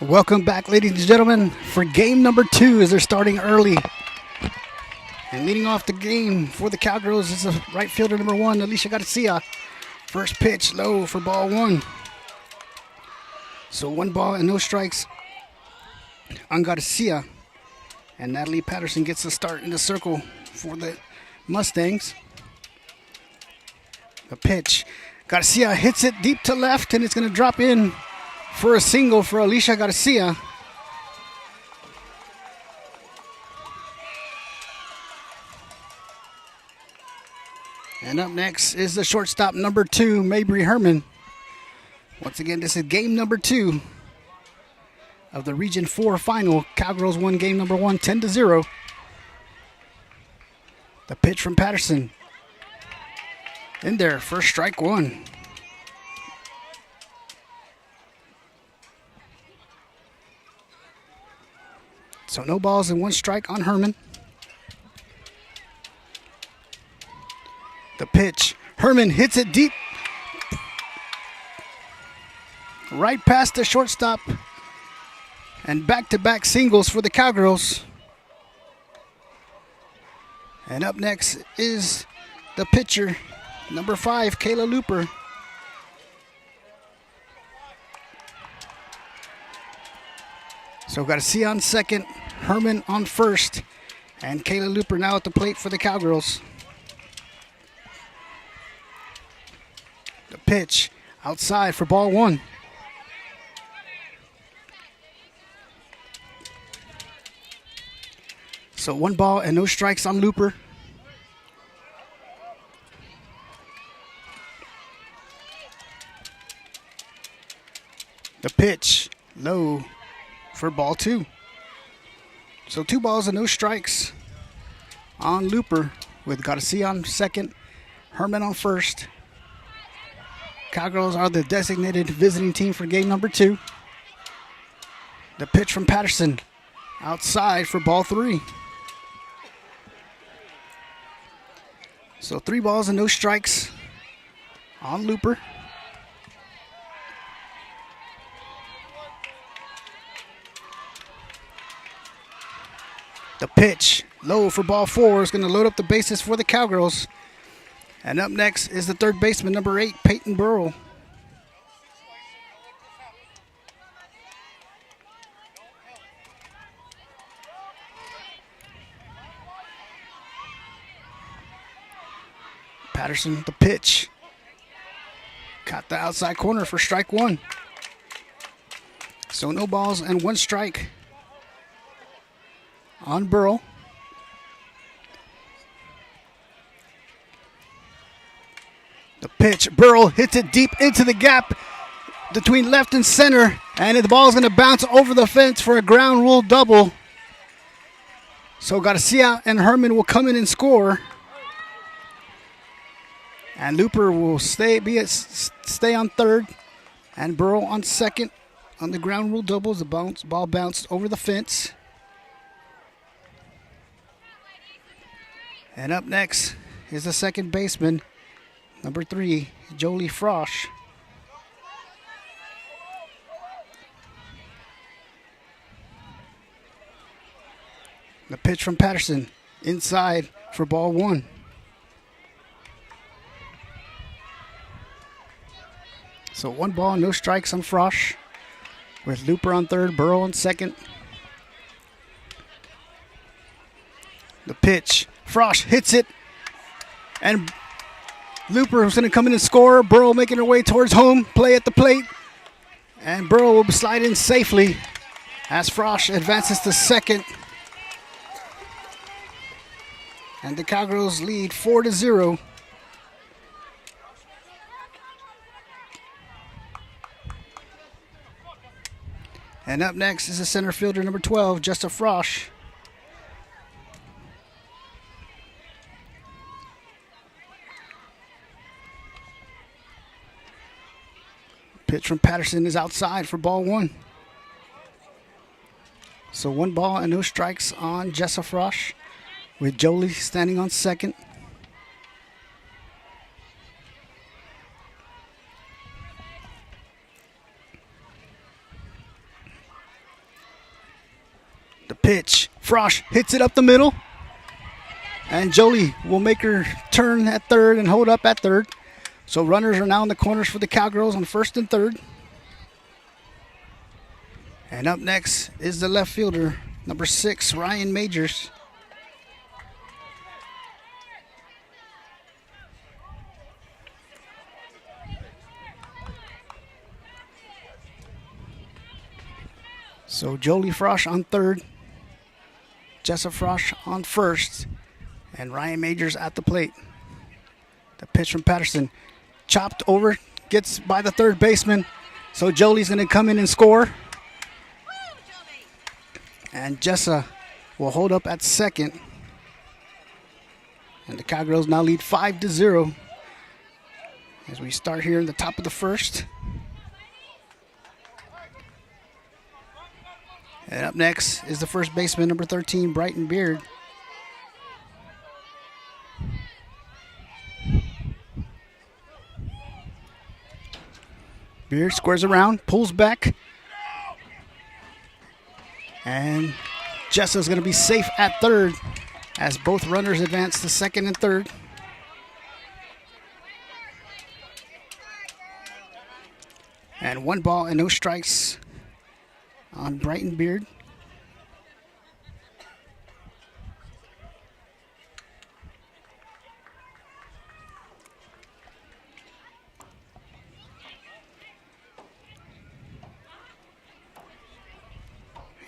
Welcome back, ladies and gentlemen, for game number 2 as they're starting early. And leading off the game for the Cowgirls is the right fielder number 1, Alicia Garcia. First pitch low for ball 1. So 1 ball and no strikes on Garcia. And Natalie Patterson gets the start in the circle for the Mustangs. The pitch. Garcia hits it deep to left, and it's going to drop in for a single for Alicia Garcia. And up next is the shortstop number 2, Mabry Herman. Once again, this is game number 2 of the Region 4 final. Cowgirls won game number 1, 10-0. The pitch from Patterson. In there, first strike 1. So no balls and 1 strike on Herman. The pitch. Herman hits it deep. Right past the shortstop. And back-to-back singles for the Cowgirls. And up next is the pitcher, number 5, Kayla Looper. So Garcia on second, Herman on first, and Kayla Looper now at the plate for the Cowgirls. The pitch outside for ball 1. So 1 ball and no strikes on Looper. The pitch low for ball 2. So 2 balls and no strikes on Looper with Garcia on second, Herman on first. Cowgirls are the designated visiting team for game number 2. The pitch from Patterson outside for ball 3. So 3 balls and no strikes on Looper. The pitch low for ball 4 is going to load up the bases for the Cowgirls. And up next is the third baseman, number 8, Peyton Burrow. Patterson, the pitch. Caught the outside corner for strike 1. So no balls and 1 strike on Burrow. The pitch. Burrow hits it deep into the gap between left and center, and the ball is going to bounce over the fence for a ground rule double. So Garcia and Herman will come in and score. And Looper will stay on third, and Burrow on second on the ground rule doubles. The ball bounced over the fence. And up next is the second baseman, number 3, Jolie Frosch. The pitch from Patterson inside for ball 1. So 1 ball, no strikes on Frosch, with Looper on third, Burrow on second. The pitch. Frosch hits it, and Looper is going to come in and score. Burrow making her way towards home, play at the plate, and Burrow will slide in safely as Frosch advances to second. And the Cowgirls lead 4-0. And up next is the center fielder, number 12, Jessa Frosch. Pitch from Patterson is outside for ball 1. So 1 ball and no strikes on Jessa Frosch, with Jolie standing on second. The pitch. Frosch hits it up the middle. And Jolie will make her turn at third and hold up at third. So runners are now in the corners for the Cowgirls on first and third. And up next is the left fielder, number 6, Ryan Majors. So Jolie Frosch on third, Jessa Frosch on first, and Ryan Majors at the plate. The pitch from Patterson, chopped over, gets by the third baseman. So Jolie's going to come in and score. And Jessa will hold up at second. And the Cowgirls now lead 5-0 as we start here in the top of the first. And up next is the first baseman, number 13, Brighton Beard. Beard squares around, pulls back. And Jessa's going to be safe at third as both runners advance to second and third. And 1 ball and no strikes on Brighton Beard.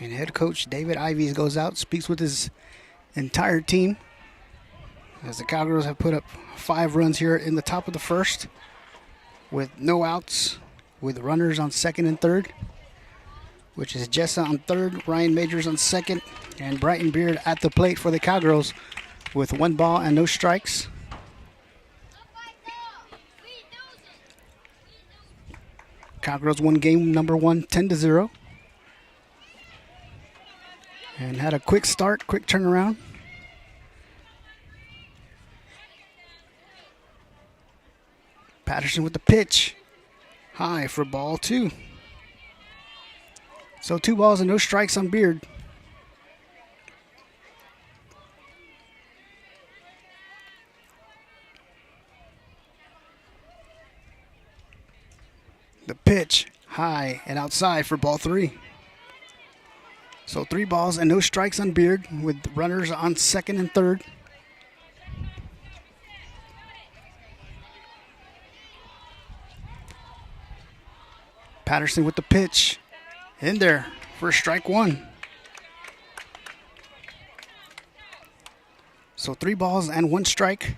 And head coach David Ives goes out, speaks with his entire team as the Cowgirls have put up 5 runs here in the top of the first with no outs, with runners on second and third, which is Jessa on third, Ryan Majors on second, and Brighton Beard at the plate for the Cowgirls with 1 ball and no strikes. Cowgirls won game number 1 10-0. And had a quick start, quick turnaround. Patterson with the pitch. High for ball 2. So 2 balls and no strikes on Beard. The pitch. High and outside for ball 3. So 3 balls and no strikes on Beard with runners on second and third. Patterson with the pitch. In there for strike 1. So 3 balls and 1 strike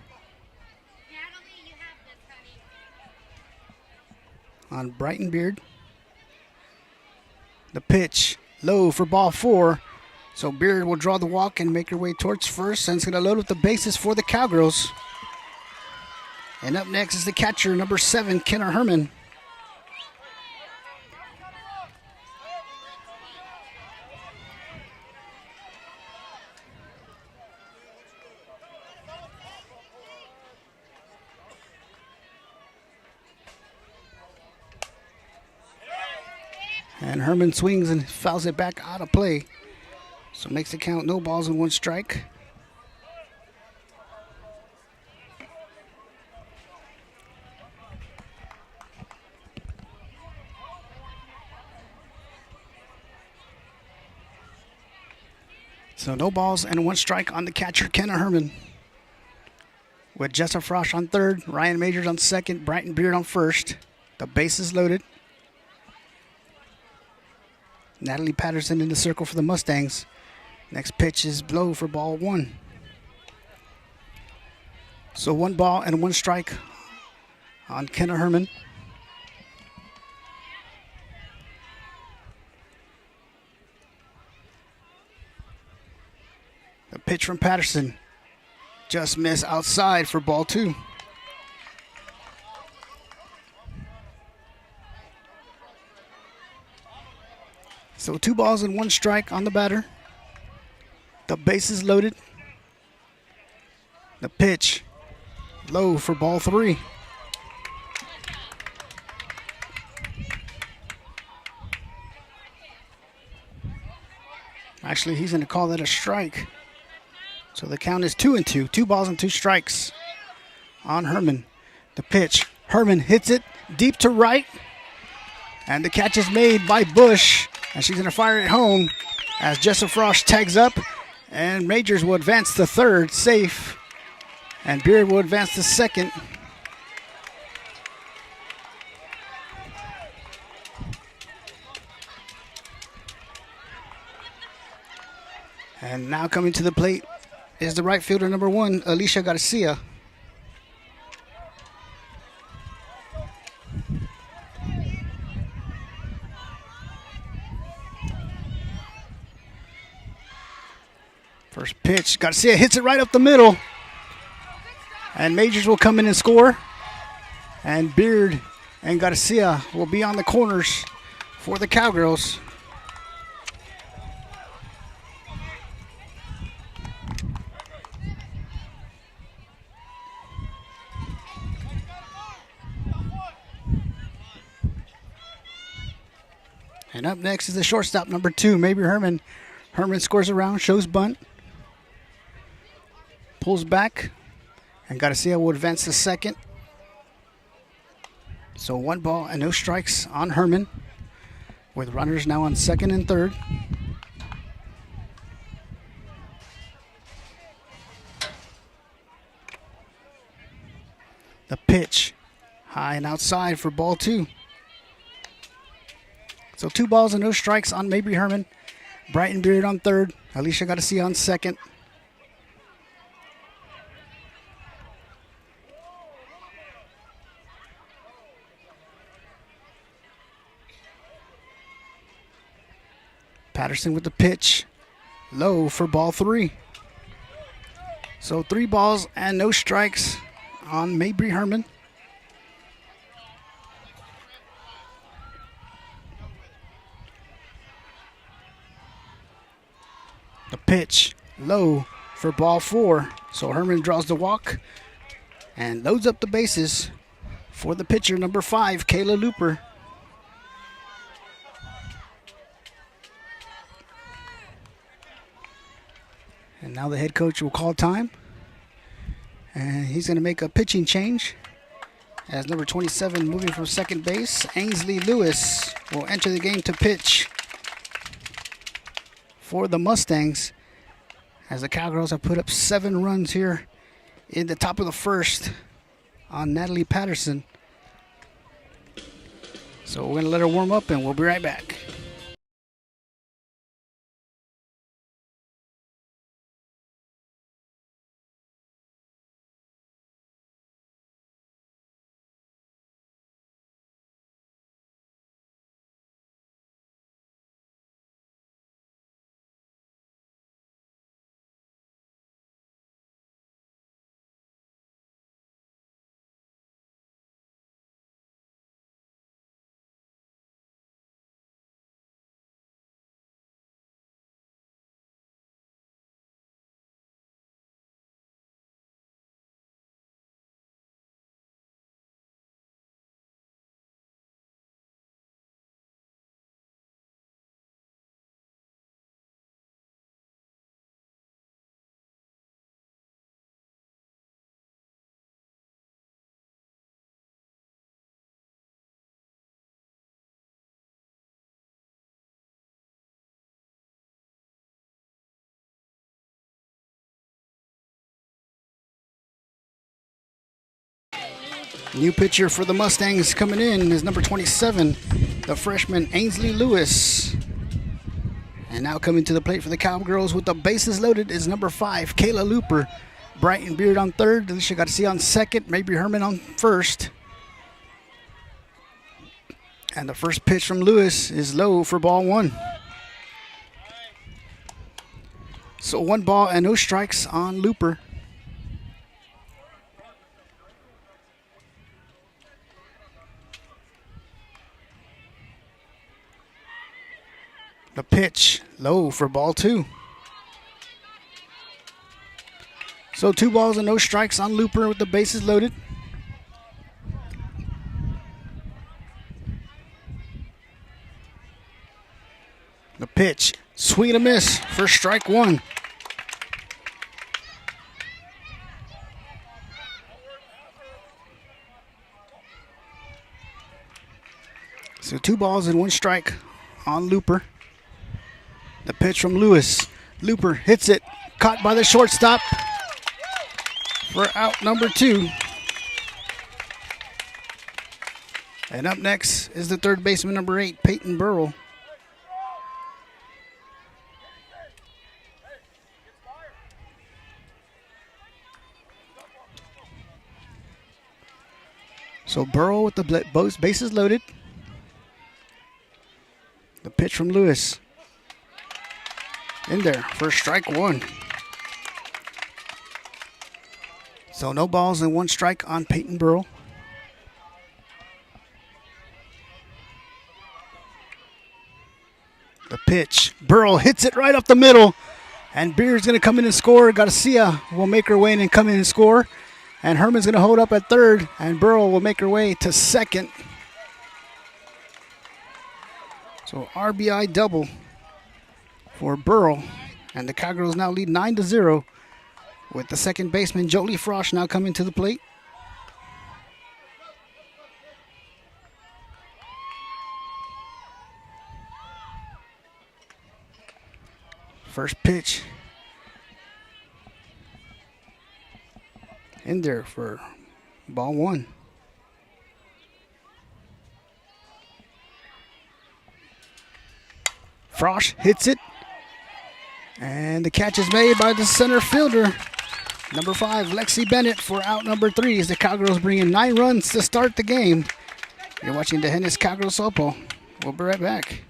on Brighton Beard. The pitch. Low for ball 4. So Beard will draw the walk and make her way towards first. And it's going to load up the bases for the Cowgirls. And up next is the catcher, number 7, Kenner Herman. And Herman swings and fouls it back out of play. So makes the count, no balls and 1 strike. So no balls and 1 strike on the catcher, Kenna Herman. With Jessa Frosch on third, Ryan Majors on second, Brighton Beard on first. The bases loaded. Natalie Patterson in the circle for the Mustangs. Next pitch is blow for ball 1. So 1 ball and 1 strike on Kenna Herman. The pitch from Patterson. Just miss outside for ball 2. So 2 balls and 1 strike on the batter. The bases loaded. The pitch. Low for ball 3. Actually, he's going to call that a strike. So the count is 2-2. 2 balls and 2 strikes on Herman. The pitch. Herman hits it deep to right. And the catch is made by Bush. And she's going to fire it home as Jessa Frost tags up. And Majors will advance to third, safe. And Beard will advance to second. And now coming to the plate is the right fielder number 1, Alicia Garcia. First pitch, Garcia hits it right up the middle. And Majors will come in and score. And Beard and Garcia will be on the corners for the Cowgirls. And up next is the shortstop, number 2, Mabry Herman. Herman scores around, shows bunt. Pulls back. And Garcia will advance to second. So 1 ball and no strikes on Herman. With runners now on second and third. The pitch. High and outside for ball 2. So 2 balls and no strikes on Mabry Herman. Brighton Beard on third. Alicia Garcia on second. Patterson with the pitch. Low for ball 3. So 3 balls and no strikes on Mabry Herman. The pitch, low for ball 4. So Herman draws the walk and loads up the bases for the pitcher, number 5, Kayla Looper. And now the head coach will call time. And he's going to make a pitching change. As number 27 moving from second base, Ainsley Lewis will enter the game to pitch for the Mustangs, as the Cowgirls have put up 7 runs here in the top of the first on Natalie Patterson. So we're going to let her warm up and we'll be right back. New pitcher for the Mustangs coming in is number 27, the freshman Ainsley Lewis. And now coming to the plate for the Cowgirls with the bases loaded is number 5, Kayla Looper. Brighton Beard on third, Alicia Garcia on second, Mabry Herman on first. And the first pitch from Lewis is low for ball 1. So 1 ball and no strikes on Looper. The pitch, low for ball 2. So 2 balls and no strikes on Looper with the bases loaded. The pitch, Swing and a miss for strike one. So 2 balls and 1 strike on Looper. The pitch from Lewis. Looper hits it. Caught by the shortstop for out number 2. And up next is the third baseman, number 8, Peyton Burrell. So Burrell with the both bases loaded. The pitch from Lewis. In there for strike one. So no balls and 1 strike on Peyton Burrell. The pitch. Burrell hits it right up the middle. And Beard's going to come in and score. Garcia will make her way in and come in and score. And Herman's going to hold up at third. And Burrell will make her way to second. So RBI double for Burrell. And the Cowgirls now lead 9-0 with the second baseman, Jolie Frosch, now coming to the plate. First pitch. In there for ball 1. Frosch hits it. And the catch is made by the center fielder, number 5, Lexi Bennett, for out number 3 as the Cowgirls bring in 9 runs to start the game. You're watching the Hennis Cowgirls softball. We'll be right back.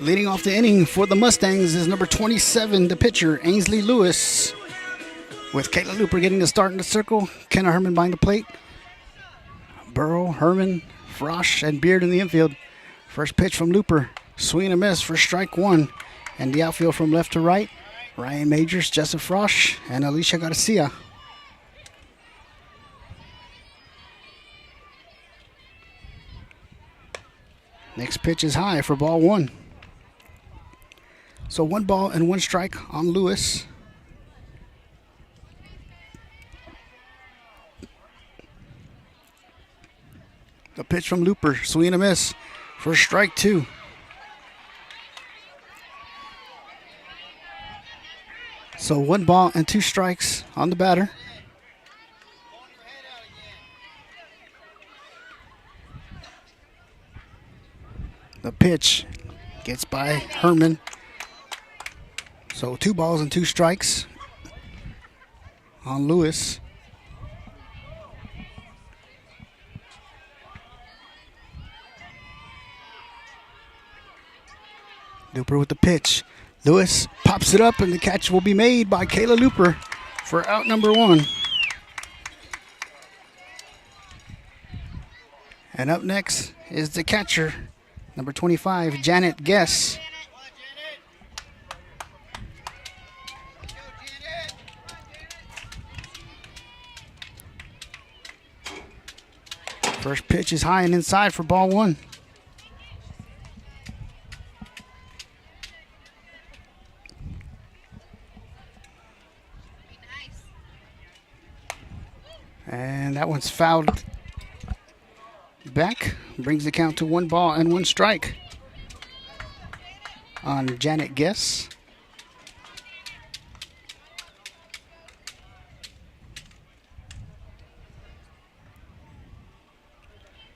Leading off the inning for the Mustangs is number 27, the pitcher, Ainsley Lewis. With Kayla Looper getting the start in the circle, Kenna Herman behind the plate. Burrow, Herman, Frosch, and Beard in the infield. First pitch from Looper. Swing and a miss for strike 1. And the outfield from left to right, Ryan Majors, Jessa Frosch, and Alicia Garcia. Next pitch is high for ball 1. So 1 ball and 1 strike on Lewis. The pitch from Looper, swing and a miss for strike 2. So 1 ball and 2 strikes on the batter. The pitch gets by Herman. So 2 balls and 2 strikes on Lewis. Looper with the pitch. Lewis pops it up, and the catch will be made by Kayla Looper for out number 1. And up next is the catcher, number 25, Janet Guess. First pitch is high and inside for ball one. And that one's fouled back. Brings the count to 1 ball and 1 strike on Janet Guess.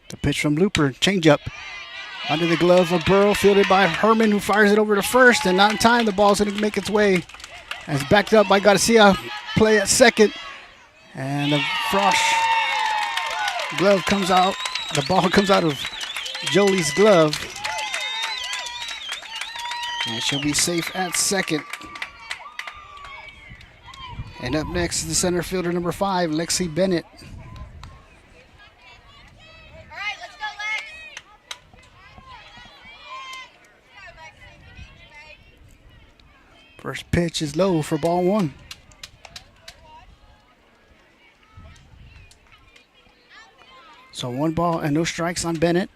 The pitch from Looper, changeup. Under the glove of Burrow, fielded by Herman, who fires it over to first, and not in time. The ball's going to make its way. As backed up by Garcia, play at second. And the Frosch glove comes out. The ball comes out of Jolie's glove. And she'll be safe at second. And up next is the center fielder, number 5, Lexi Bennett. First pitch is low for ball 1. So 1 ball and no strikes on Bennett.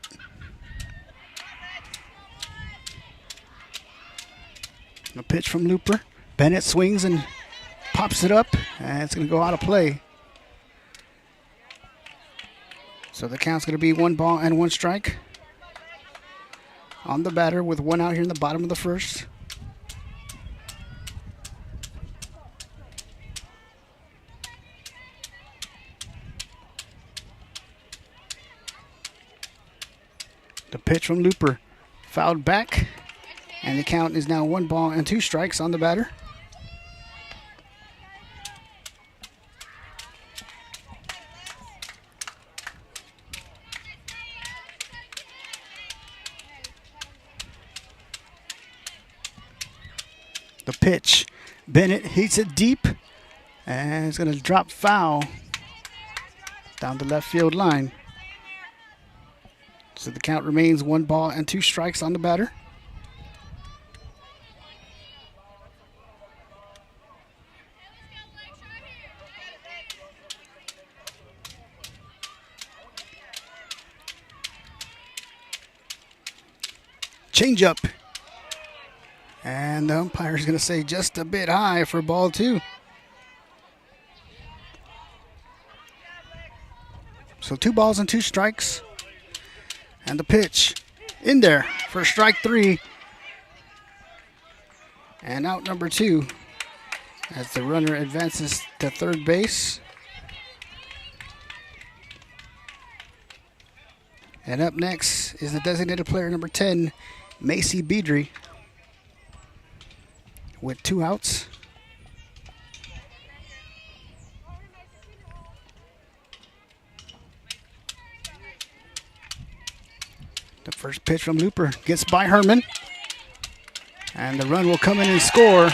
A pitch from Looper. Bennett swings and pops it up, and it's going to go out of play. So the count's going to be 1 ball and 1 strike on the batter with 1 out here in the bottom of the first. The pitch from Looper fouled back, and the count is now 1 ball and 2 strikes on the batter. The pitch, Bennett hits it deep, and it's going to drop foul down the left field line. So the count remains 1 ball and 2 strikes on the batter. Change-up. And the umpire is going to say just a bit high for ball 2. So 2 balls and 2 strikes. And the pitch in there for strike 3. And out number 2 as the runner advances to third base. And up next is the designated player number 10, Macy Beedry, with 2 outs. The first pitch from Looper gets by Herman. And the run will come in and score.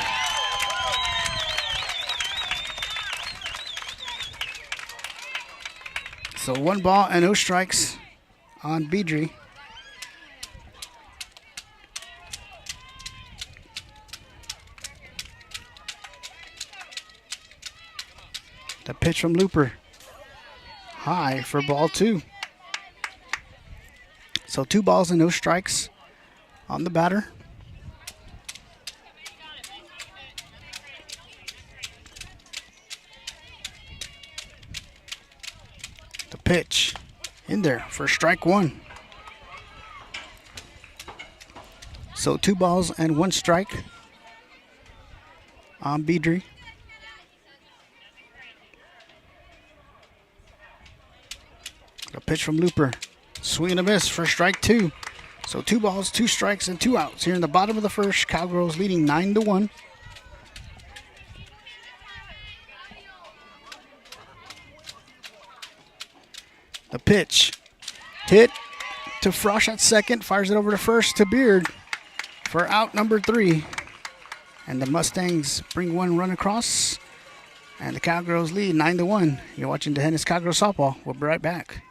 So 1 ball and no strikes on Beedry. The pitch from Looper, high for ball 2. So 2 balls and no strikes on the batter. The pitch in there for strike 1. So 2 balls and 1 strike on Beedry. A pitch from Looper. Swing and a miss for strike 2. So 2 balls, 2 strikes, and 2 outs here in the bottom of the first. Cowgirls leading 9-1. The pitch hit to Frosch at second. Fires it over to first to Beard for out number 3. And the Mustangs bring 1 run across. And the Cowgirls lead 9-1. You're watching the Hennis Cowgirls softball. We'll be right back.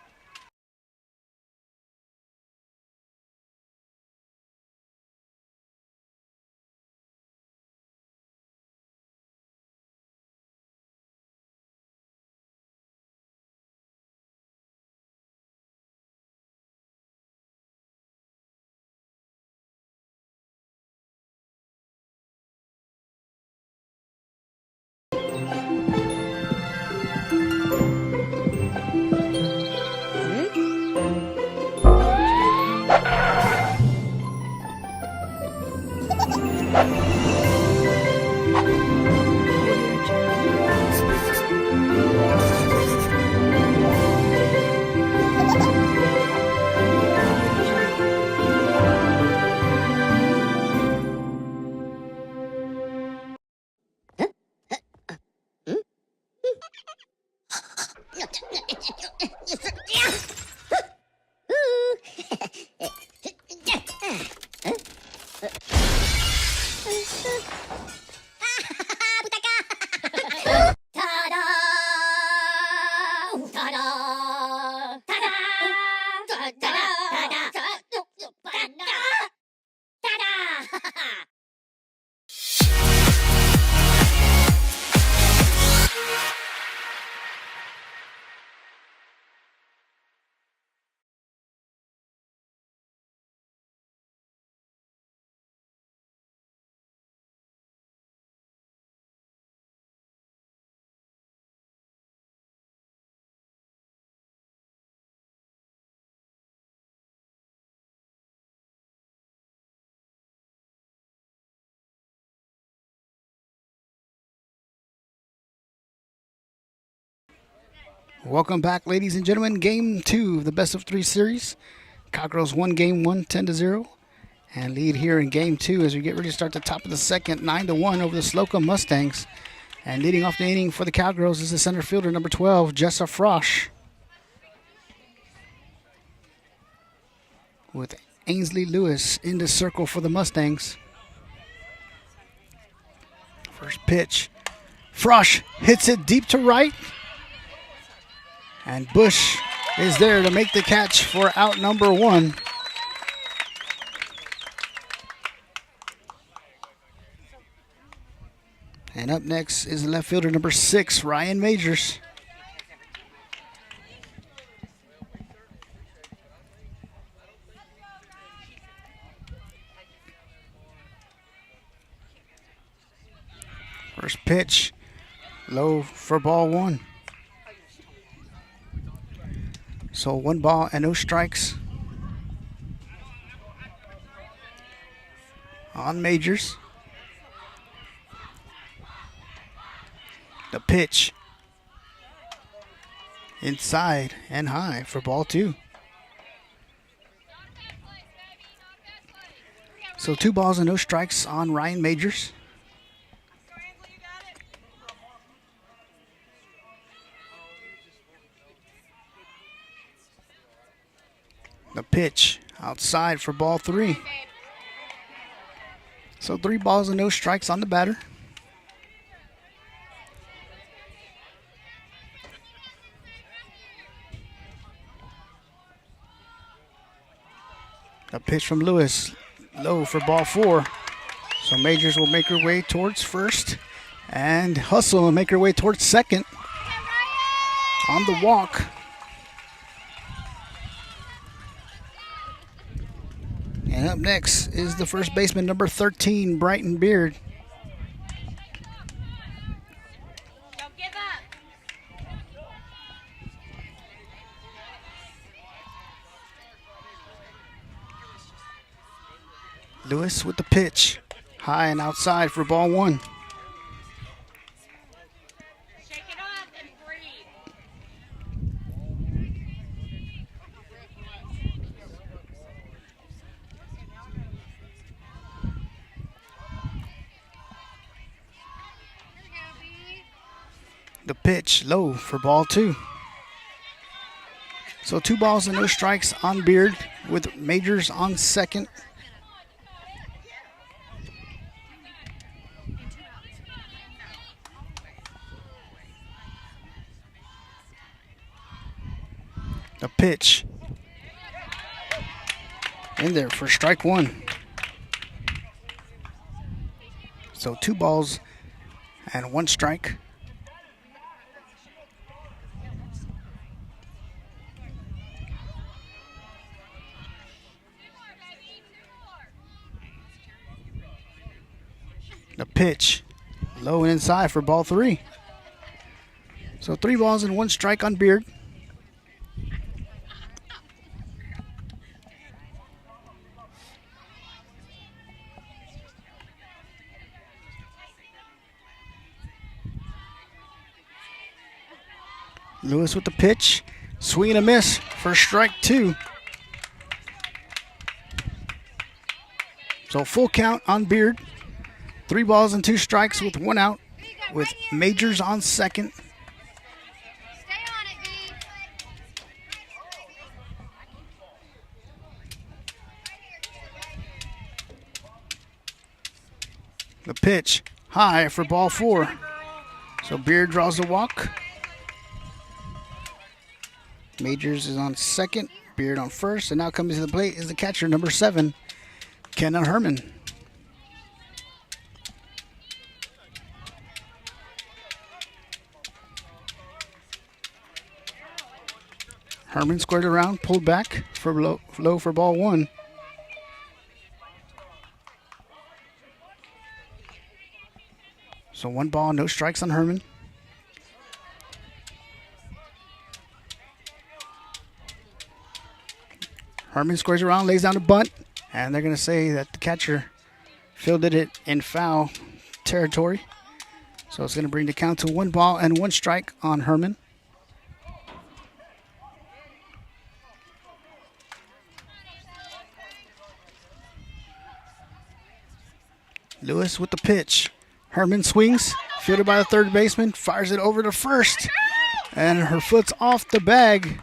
Welcome back, ladies and gentlemen. Game 2 of the best of 3 series. Cowgirls won game 1, 10-0. And lead here in game 2 as we get ready to start the top of the second, 9-1 over the Slocum Mustangs. And leading off the inning for the Cowgirls is the center fielder, number 12, Jessa Frosch. With Ainsley Lewis in the circle for the Mustangs. First pitch. Frosch hits it deep to right. And Bush is there to make the catch for out number 1. And up next is the left fielder, number 6, Ryan Majors. First pitch, low for ball 1. So 1 ball and no strikes on Majors. The pitch inside and high for ball 2. So 2 balls and no strikes on Ryan Majors. The pitch outside for ball 3. So 3 balls and no strikes on the batter. A pitch from Lewis, low for ball 4. So Majors will make her way towards first and hustle and make her way towards second on the walk. And up next is the first baseman, number 13, Brighton Beard. Don't give up. Lewis with the pitch, high and outside for ball 1. Shake it off and breathe. The pitch low for ball 2. So 2 balls and no strikes on Beard with Majors on second. The pitch in there for strike 1. So 2 balls and 1 strike. The pitch low and inside for ball 3. So 3 balls and 1 strike on Beard. Lewis with the pitch. Swing and a miss for strike 2. So full count on Beard. 3 balls and 2 strikes with 1 out with Majors on second. Stay on it, B. The pitch high for ball 4. So Beard draws the walk. Majors is on second, Beard on first, and now coming to the plate is the catcher, number 7, Kenna Herman. Herman squared around, pulled back for low for ball 1. So 1 ball, no strikes on Herman. Herman squares around, lays down a bunt, and they're going to say that the catcher fielded it in foul territory. So it's going to bring the count to 1 ball and 1 strike on Herman. Lewis with the pitch. Herman swings, fielded by the third baseman, fires it over to first, and her foot's off the bag.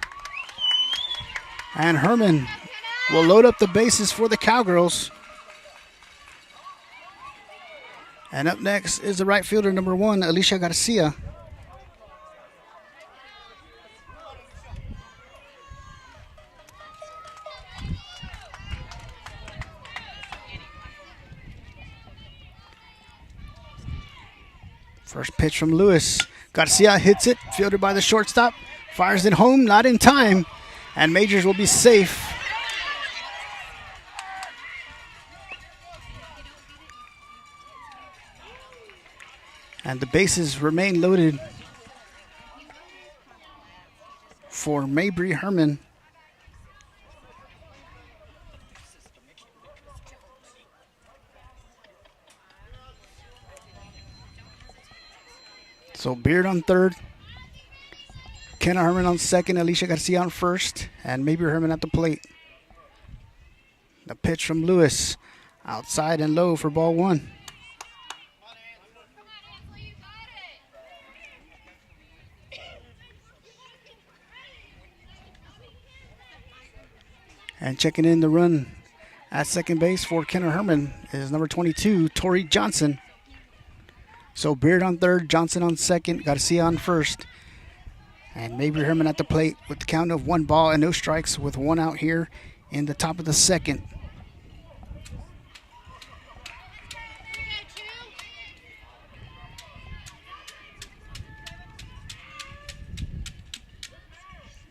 And Herman will load up the bases for the Cowgirls. And up next is the right fielder, number 1, Alicia Garcia. First pitch from Lewis. Garcia hits it, fielded by the shortstop, fires it home, not in time, and Majors will be safe. And the bases remain loaded for Mabry Herman. So Beard on third, Kenna Herman on second, Alicia Garcia on first, and Mabry Herman at the plate. The pitch from Lewis, outside and low for ball 1. And checking in the run at second base for Kenna Herman is number 22, Tori Johnson. So Beard on third, Johnson on second, Garcia on first. And Mabry Herman at the plate with the count of 1 ball and no strikes with 1 out here in the top of the second.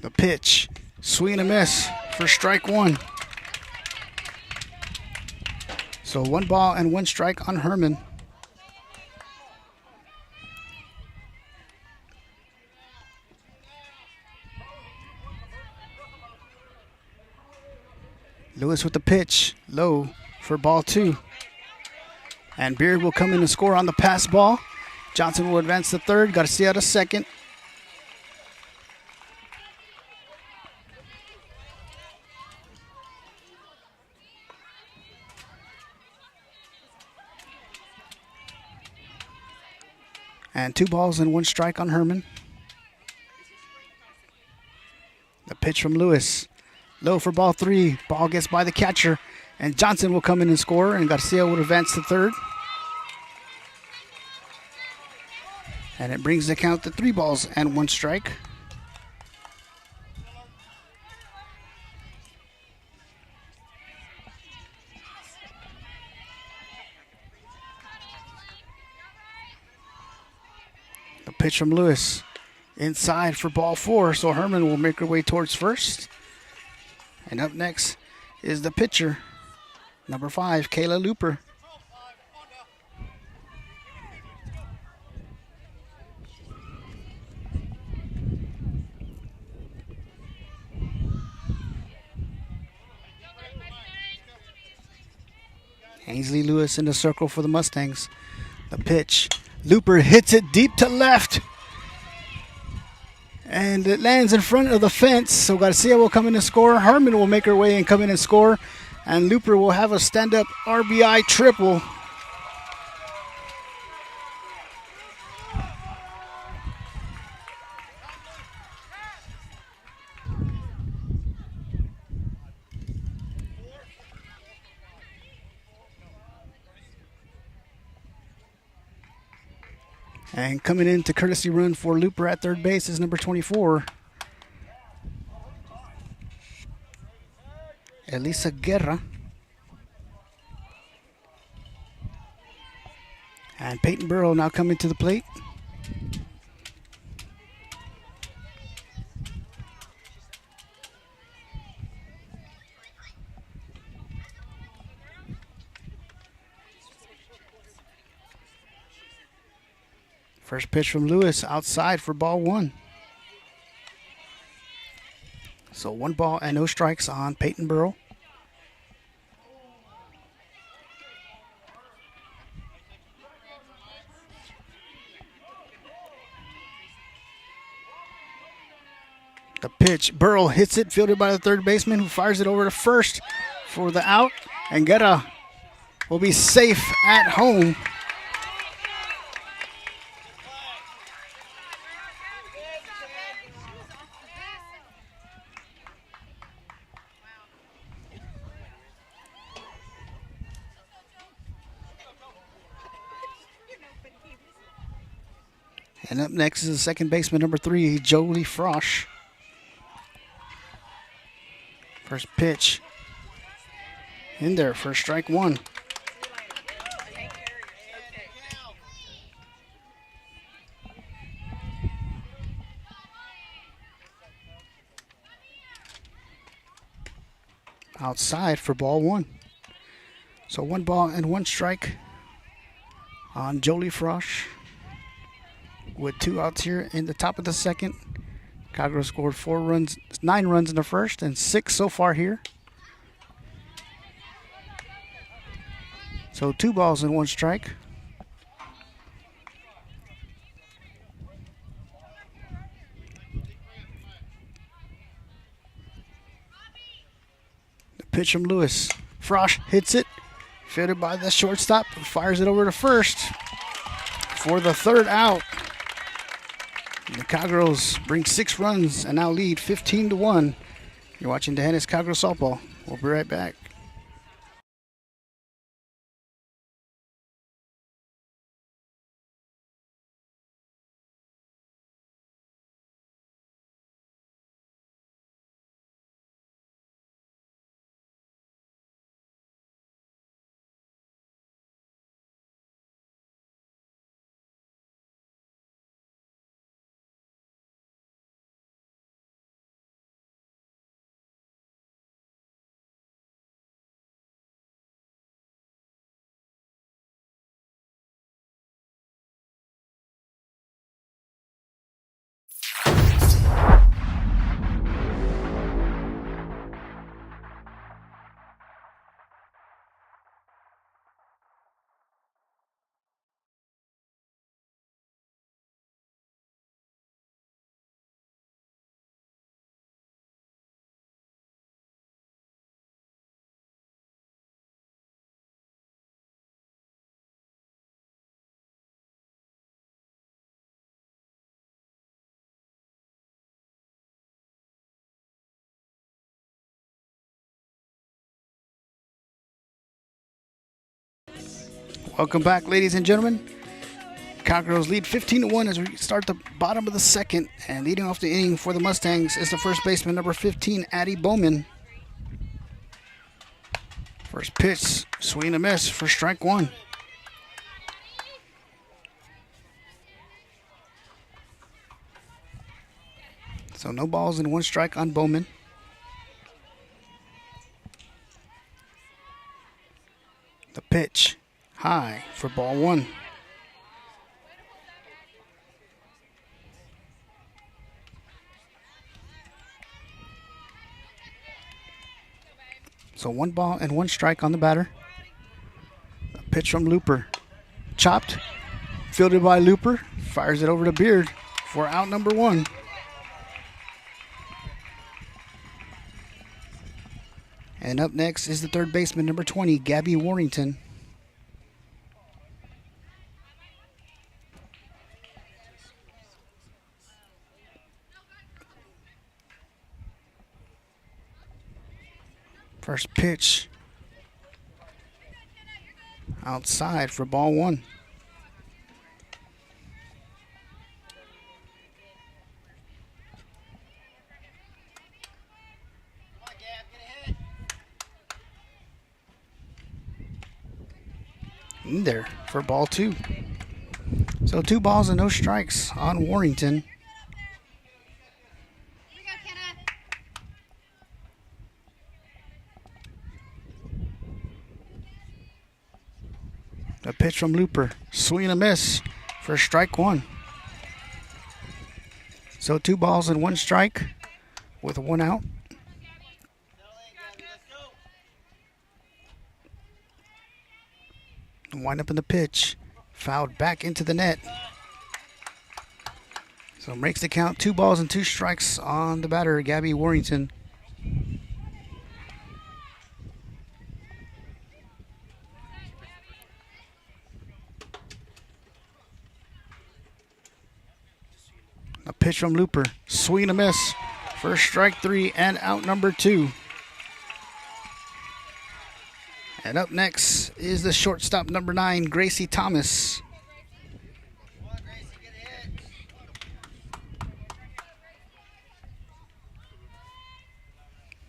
The pitch, swing and a miss for strike 1. So 1 ball and 1 strike on Herman. Lewis with the pitch, low for ball 2. And Beard will come in and score on the pass ball. Johnson will advance to third, Garcia to second. And 2 balls and 1 strike on Herman. The pitch from Lewis. Low for ball 3. Ball gets by the catcher. And Johnson will come in and score. And Garcia will advance to third. And it brings the count to 3 balls and 1 strike. The pitch from Lewis. Inside for ball 4. So Herman will make her way towards first. And up next is the pitcher, number 5, Kayla Looper. Ainsley Lewis in the circle for the Mustangs. The pitch. Looper hits it deep to left. And it lands in front of the fence, so Garcia will come in and score. Herman will make her way and come in and score. And Looper will have a stand-up RBI triple. And coming in to courtesy run for Looper at third base is number 24, Elisa Guerra. And Peyton Burrow now coming to the plate. First pitch from Lewis outside for ball one. So 1 ball and no strikes on Peyton Burrow. The pitch, Burrow hits it, fielded by the third baseman, who fires it over to first for the out. And Guerra will be safe at home. And up next is the second baseman, number 3, Jolie Frosch. First pitch in there for strike 1. Outside for ball 1. So 1 ball and 1 strike on Jolie Frosch. With 2 outs here in the top of the second. Cowgirls scored 9 runs in the first and 6 so far here. So 2 balls and 1 strike. The pitch from Lewis. Frosch hits it. Fielded by the shortstop. Fires it over to first for the 3rd out. The Cowgirls bring 6 runs and now lead 15-1. You're watching D'Hanis Cowgirls softball. We'll be right back. Welcome back, ladies and gentlemen. Cowgirls lead 15-1 as we start the bottom of the second. And leading off the inning for the Mustangs is the first baseman, number 15, Addie Bowman. First pitch, swing and a miss for strike 1. So no balls and 1 strike on Bowman. The pitch, high for ball 1. So 1 ball and 1 strike on the batter. A pitch from Looper. Chopped, fielded by Looper, fires it over to Beard for out number 1. And up next is the third baseman, number 20, Gabby Warrington. First pitch outside for ball 1. In there for ball 2. So 2 balls and no strikes on Warrington. A pitch from Looper. Swing and a miss for strike 1. So 2 balls and 1 strike with 1 out. Wind up in the pitch. Fouled back into the net. So makes the count 2 balls and 2 strikes on the batter, Gabby Warrington. A pitch from Looper. Swing and a miss for strike 3 and out number 2. And up next is the shortstop number 9, Gracie Thomas.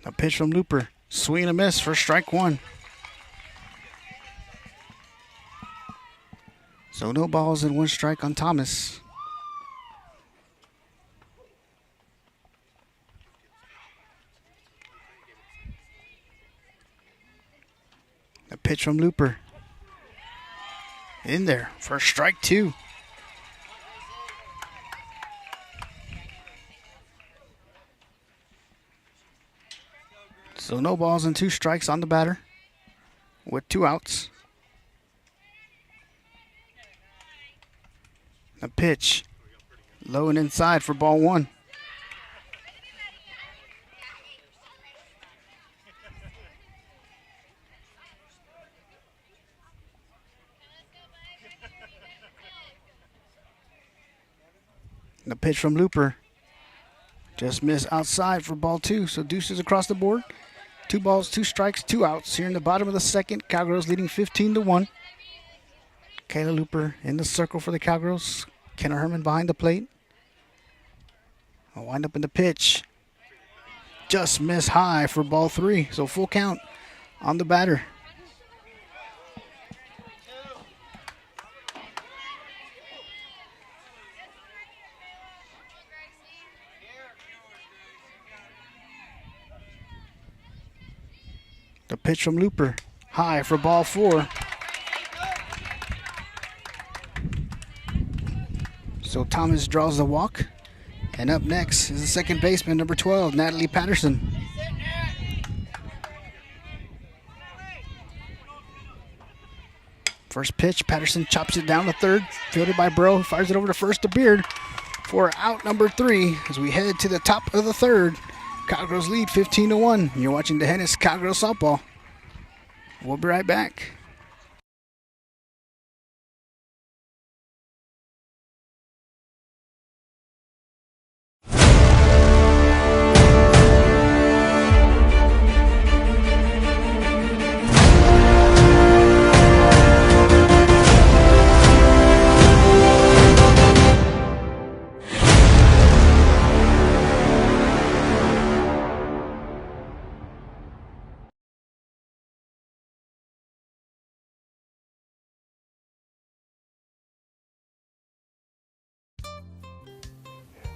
A pitch from Looper. Swing and a miss for strike 1. So no balls and 1 strike on Thomas. A pitch from Looper. In there for strike 2. So no balls and 2 strikes on the batter with 2 outs. A pitch low and inside for ball 1. The pitch from Looper. Just missed outside for ball 2. So deuces across the board. 2 balls, 2 strikes, 2 outs. Here in the bottom of the second, Cowgirls leading 15-1. Kayla Looper in the circle for the Cowgirls. Kenna Herman behind the plate. I'll wind up in the pitch. Just missed high for ball 3. So full count on the batter. The pitch from Looper. High for ball 4. So Thomas draws the walk. And up next is the second baseman, number 12, Natalie Patterson. First pitch, Patterson chops it down to third. Fielded by Bro. Fires it over to first to Beard for out number 3 as we head to the top of the third. Cowgirls lead 15-1. You're watching the Hennis Cowgirls softball. We'll be right back.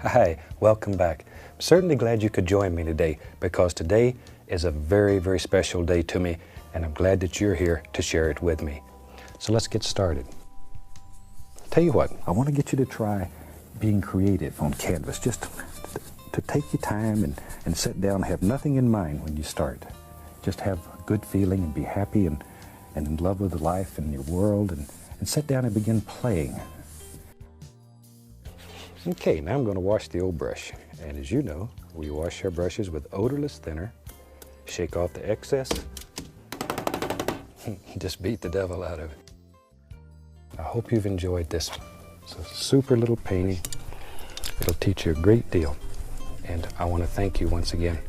Hi, welcome back. I'm certainly glad you could join me today because today is a very, very special day to me and I'm glad that you're here to share it with me. So let's get started. Tell you what, I want to get you to try being creative on canvas, just to take your time and sit down and have nothing in mind when you start. Just have a good feeling and be happy and in love with life and your world and sit down and begin playing. Okay, now I'm going to wash the old brush. And as you know, we wash our brushes with odorless thinner, shake off the excess, just beat the devil out of it. I hope you've enjoyed this. It's a super little painting. It'll teach you a great deal. And I want to thank you once again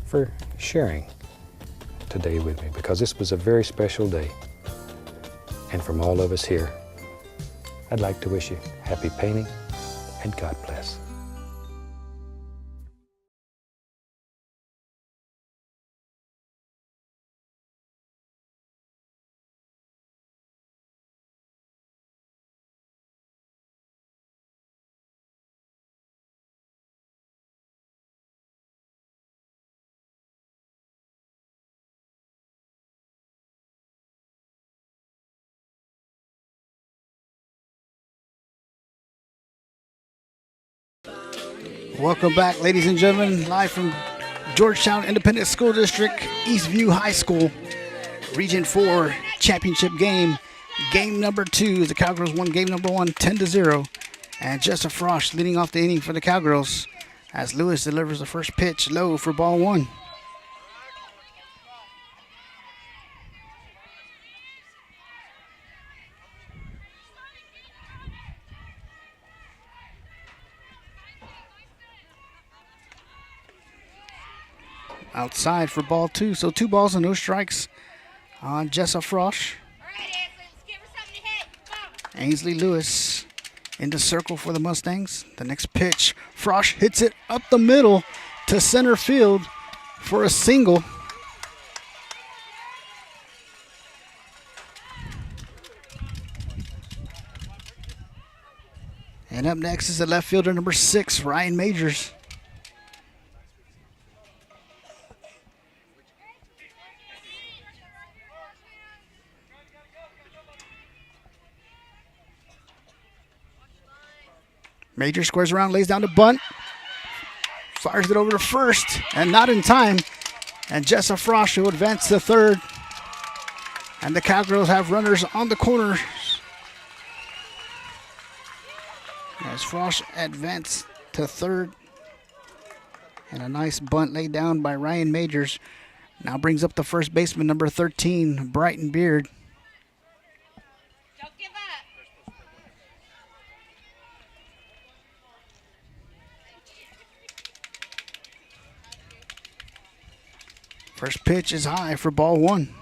for sharing today with me because this was a very special day. And from all of us here, I'd like to wish you happy painting and God bless. Welcome back, ladies and gentlemen, live from Georgetown Independent School District, Eastview High School, Region 4 championship game. Game number 2. The Cowgirls won game number 1, 10-0. And Jessa Frosch leading off the inning for the Cowgirls as Lewis delivers the first pitch low for ball 1. Outside for ball 2. So 2 balls and no strikes on Jessa Frosch. All right, Ainsley, let's give her something to hit. Come on. Ainsley Lewis in the circle for the Mustangs. The next pitch, Frosch hits it up the middle to center field for a single. And up next is the left fielder, number 6, Ryan Majors. Major squares around, lays down the bunt, fires it over to first, and not in time. And Jessa Frosch will advance to third. And the Cowgirls have runners on the corners. As Frosch advanced to third. And a nice bunt laid down by Ryan Majors. Now brings up the first baseman, number 13, Brighton Beard. Don't give up. First pitch is high for ball 1.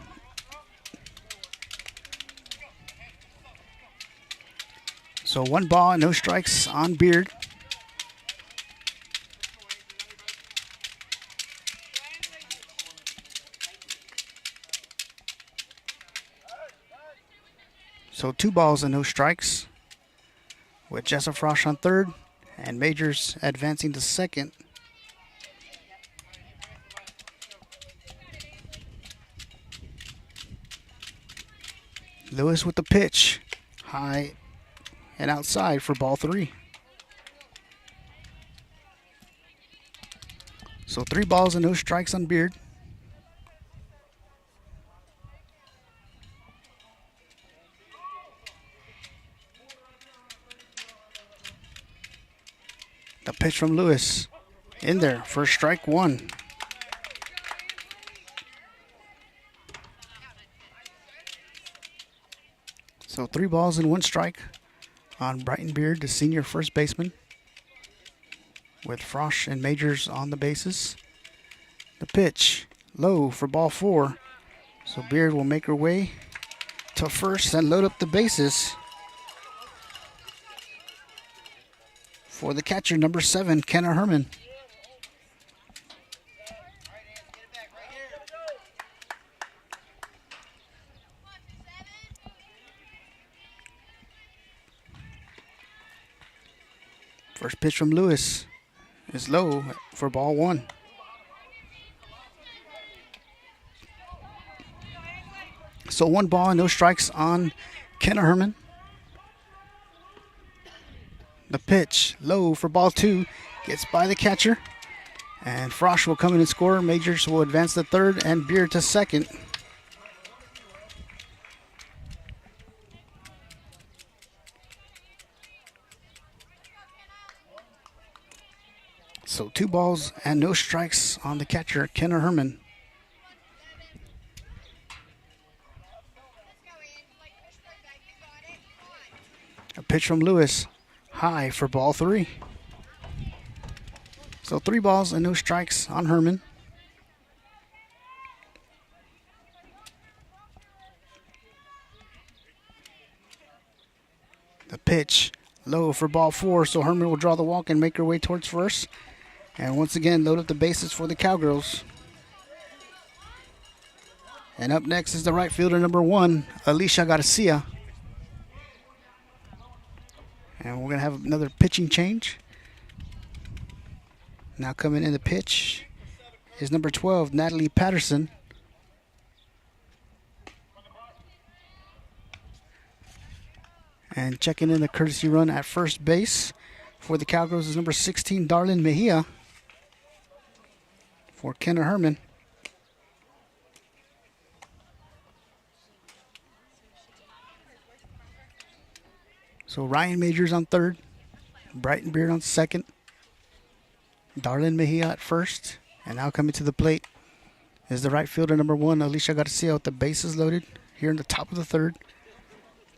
So 1 ball and no strikes on Beard. So 2 balls and no strikes with Jessa Frosch on third and Majors advancing to second. Lewis with the pitch, high and outside for ball 3. So 3 balls and no strikes on Beard. The pitch from Lewis in there for strike 1. So 3 balls and 1 strike on Brighton Beard, the senior first baseman, with Frosch and Majors on the bases. The pitch low for ball 4. So Beard will make her way to first and load up the bases for the catcher, number 7, Kenna Herman. First pitch from Lewis is low for ball 1. So 1 ball and no strikes on Kenna Herman. The pitch low for ball 2 gets by the catcher. And Frosch will come in and score. Majors will advance to third and Beard to second. So 2 balls and no strikes on the catcher, Kenna Herman. A pitch from Lewis, high for ball 3. So 3 balls and no strikes on Herman. The pitch low for ball 4, so Herman will draw the walk and make her way towards first. And once again, load up the bases for the Cowgirls. And up next is the right fielder, number 1, Alicia Garcia. And we're going to have another pitching change. Now coming in the pitch is number 12, Natalie Patterson. And checking in the courtesy run at first base For the Cowgirls is number 16, Darlene Mejia. For Kenna Herman. So Ryan Majors on third. Brighton Beard on second. Darlene Mejia at first. And now coming to the plate is the right fielder, number 1, Alicia Garcia, with the bases loaded here in the top of the third.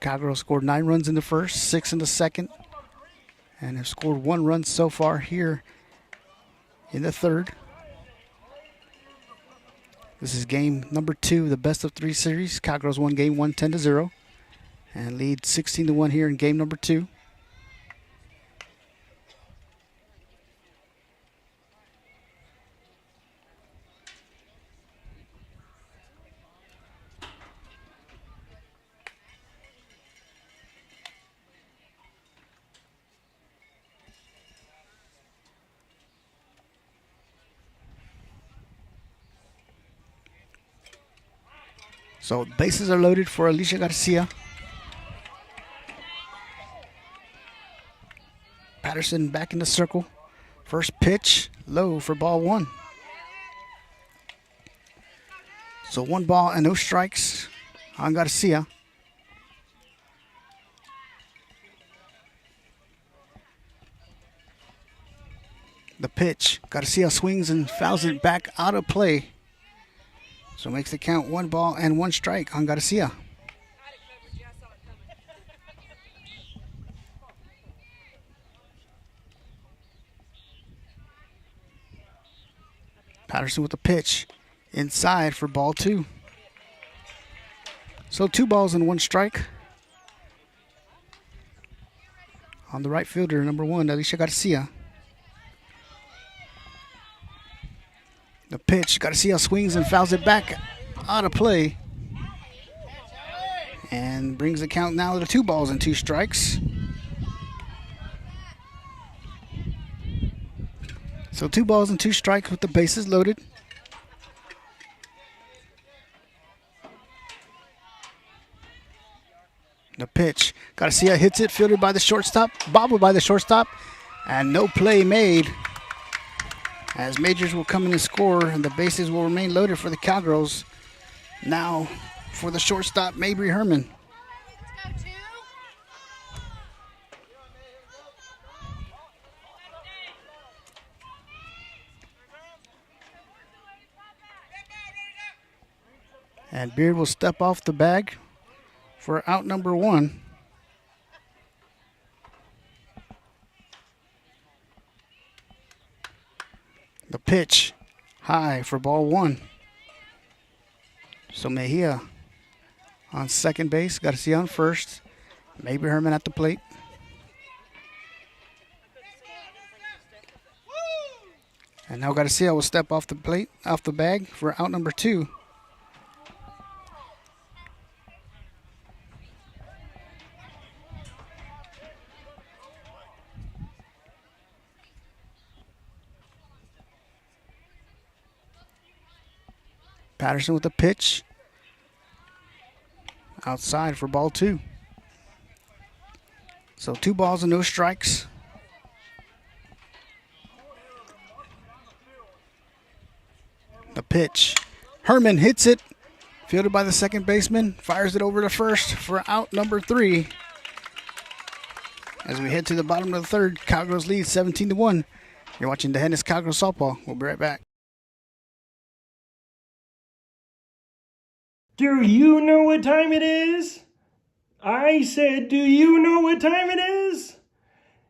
Cowgirls scored 9 runs in the first, 6 in the second, and have scored 1 run so far here in the third. This is game number 2, the best of 3 series. Cowgirls won game 1 10-0 and lead 16-1 here in game number 2. So bases are loaded for Alicia Garcia. Patterson back in the circle. First pitch, low for ball 1. So 1 ball and no strikes on Garcia. The pitch, Garcia swings and fouls it back out of play. So makes the count 1 ball and 1 strike on Garcia. Patterson with the pitch inside for ball 2. So 2 balls and 1 strike on the right fielder, number 1, Alicia Garcia. The pitch, Garcia swings and fouls it back out of play. And brings the count now to 2 balls and 2 strikes. So 2 balls and 2 strikes with the bases loaded. The pitch, Garcia hits it, fielded by the shortstop, bobbled by the shortstop, and no play made. As Majors will come in and score, and the bases will remain loaded for the Cowgirls. Now for the shortstop, Mabry Herman. Let's go, 2. And Beard will step off the bag for out number 1. The pitch, high for ball 1. So Mejia on second base, Garcia on first. Mabry Herman at the plate. And now Garcia will step off the plate, off the bag for out number 2. Patterson with the pitch. Outside for ball 2. So 2 balls and no strikes. The pitch. Herman hits it. Fielded by the second baseman. Fires it over to first for out number 3. As we head to the bottom of the third, Cowgirls lead 17-1. You're watching the Hennis Cowgirls softball. We'll be right back. Do you know what time it is? I said, do you know what time it is?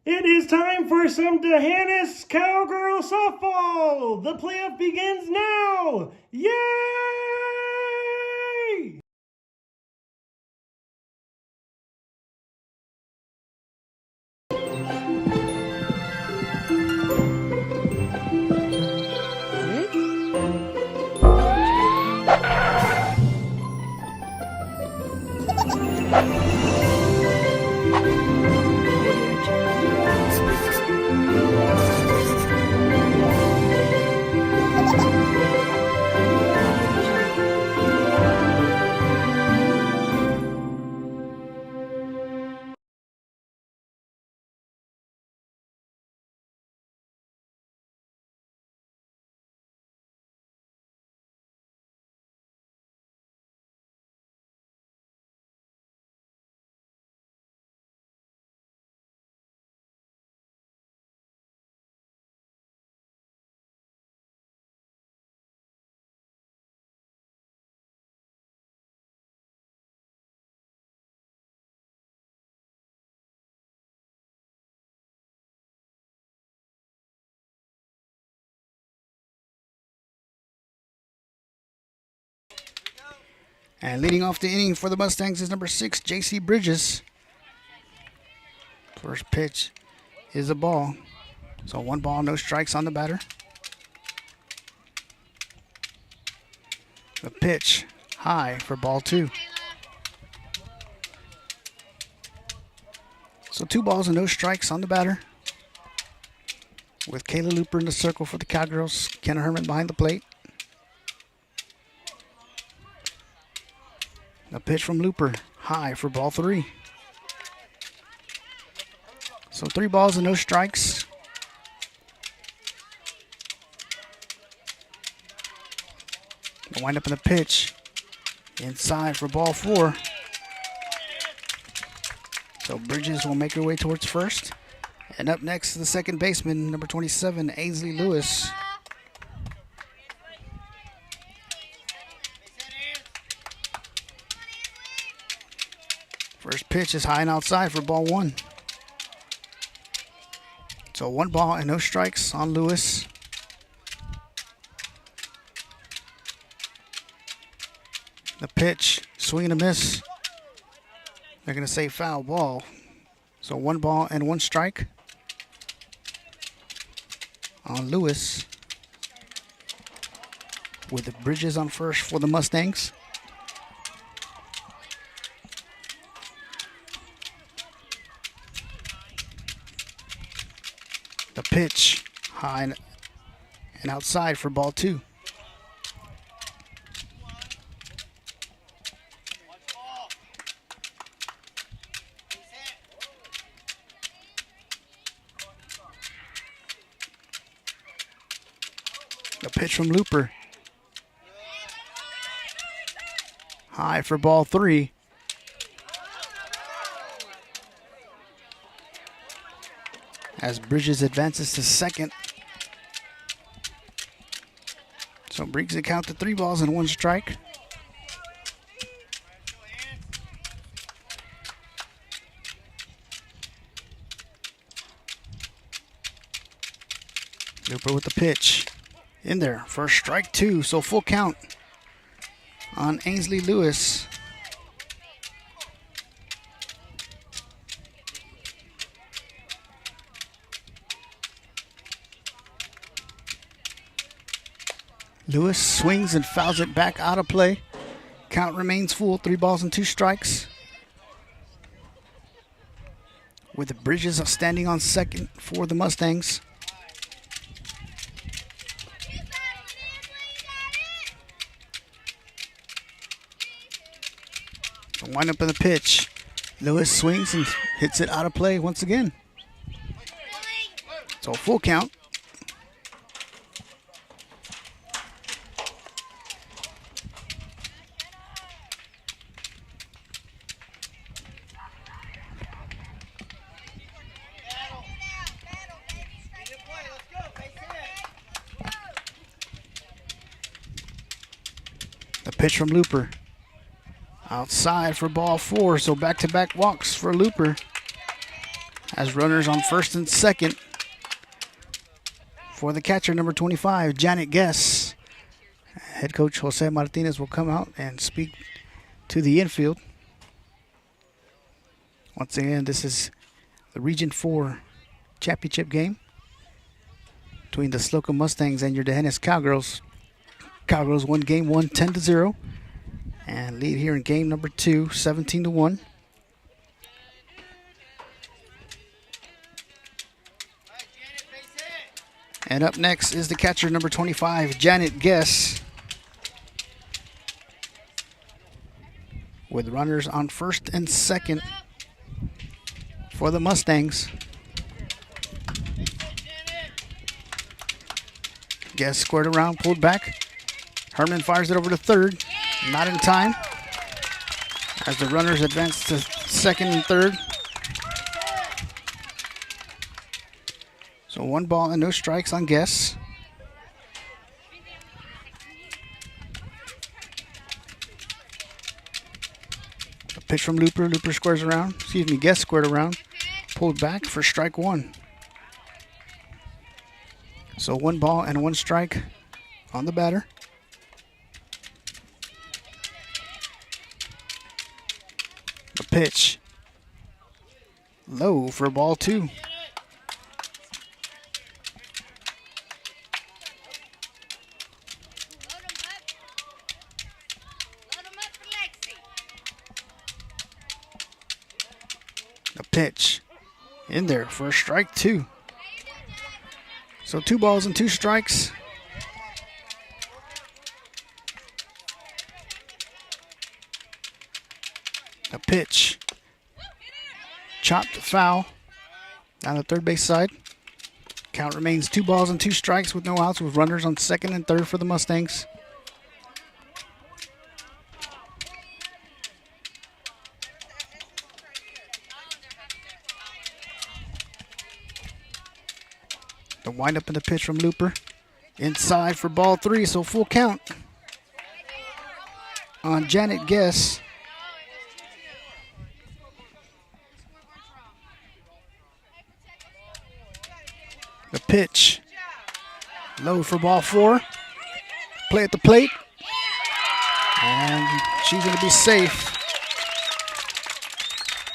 It is time for some D'Hanis Cowgirl softball. The playoff begins now. Yay! And leading off the inning for the Mustangs is number 6, J.C. Bridges. First pitch is a ball. So 1 ball, no strikes on the batter. The pitch high for ball 2. So 2 balls and no strikes on the batter. With Kayla Looper in the circle for the Cowgirls. Kenna Herman behind the plate. The pitch from Looper high for ball 3. So 3 balls and no strikes. The wind up in the pitch. Inside for ball 4. So Bridges will make her way towards first. And up next is the second baseman, number 27, Ainsley Lewis. First pitch is high and outside for ball 1. So 1 ball and no strikes on Lewis. The pitch, swing and a miss. They're going to say foul ball. So 1 ball and 1 strike on Lewis. With the Bridges on first for the Mustangs. The pitch high and outside for ball 2. The pitch from Looper. High for ball 3. As Bridges advances to second. So brings the count to 3 balls and 1 strike. Looper with the pitch. In there for strike 2, so full count on Ainsley Lewis. Lewis swings and fouls it back out of play. Count remains full, 3 balls and 2 strikes. With the Bridges standing on second for the Mustangs. Wind up in the pitch. Lewis swings and hits it out of play once again. So full count. The pitch from Looper. Outside for ball 4, so back-to-back walks for Looper. As runners on first and second for the catcher, number 25, Janet Guess. Head coach Jose Martinez will come out and speak to the infield. Once again, this is the Region 4 championship game between the Slocum Mustangs and your Dehennis Cowgirls. Cowgirls won game 1 10-0. And lead here in game number 2, 17-1. And up next is the catcher, number 25, Janet Guess. With runners on first and second for the Mustangs. Guess squared around, pulled back. Herman fires it over to third. Not in time. As the runners advance to second and third. So 1 ball and no strikes on Guess. A pitch from Looper. Looper squares around. Guess squared around. Pulled back for strike 1. So 1 ball and 1 strike on the batter. pitch. Low for ball 2. Load 'em up for Lexi. The pitch. In there for strike 2. So 2 balls and 2 strikes. The pitch. Chopped foul. Down the third base side. Count remains 2 balls and 2 strikes with no outs, with runners on second and third for the Mustangs. The windup in the pitch from Looper. Inside for ball 3, so full count on Janet Guess. The pitch. Low for ball 4. Play at the plate. And she's going to be safe,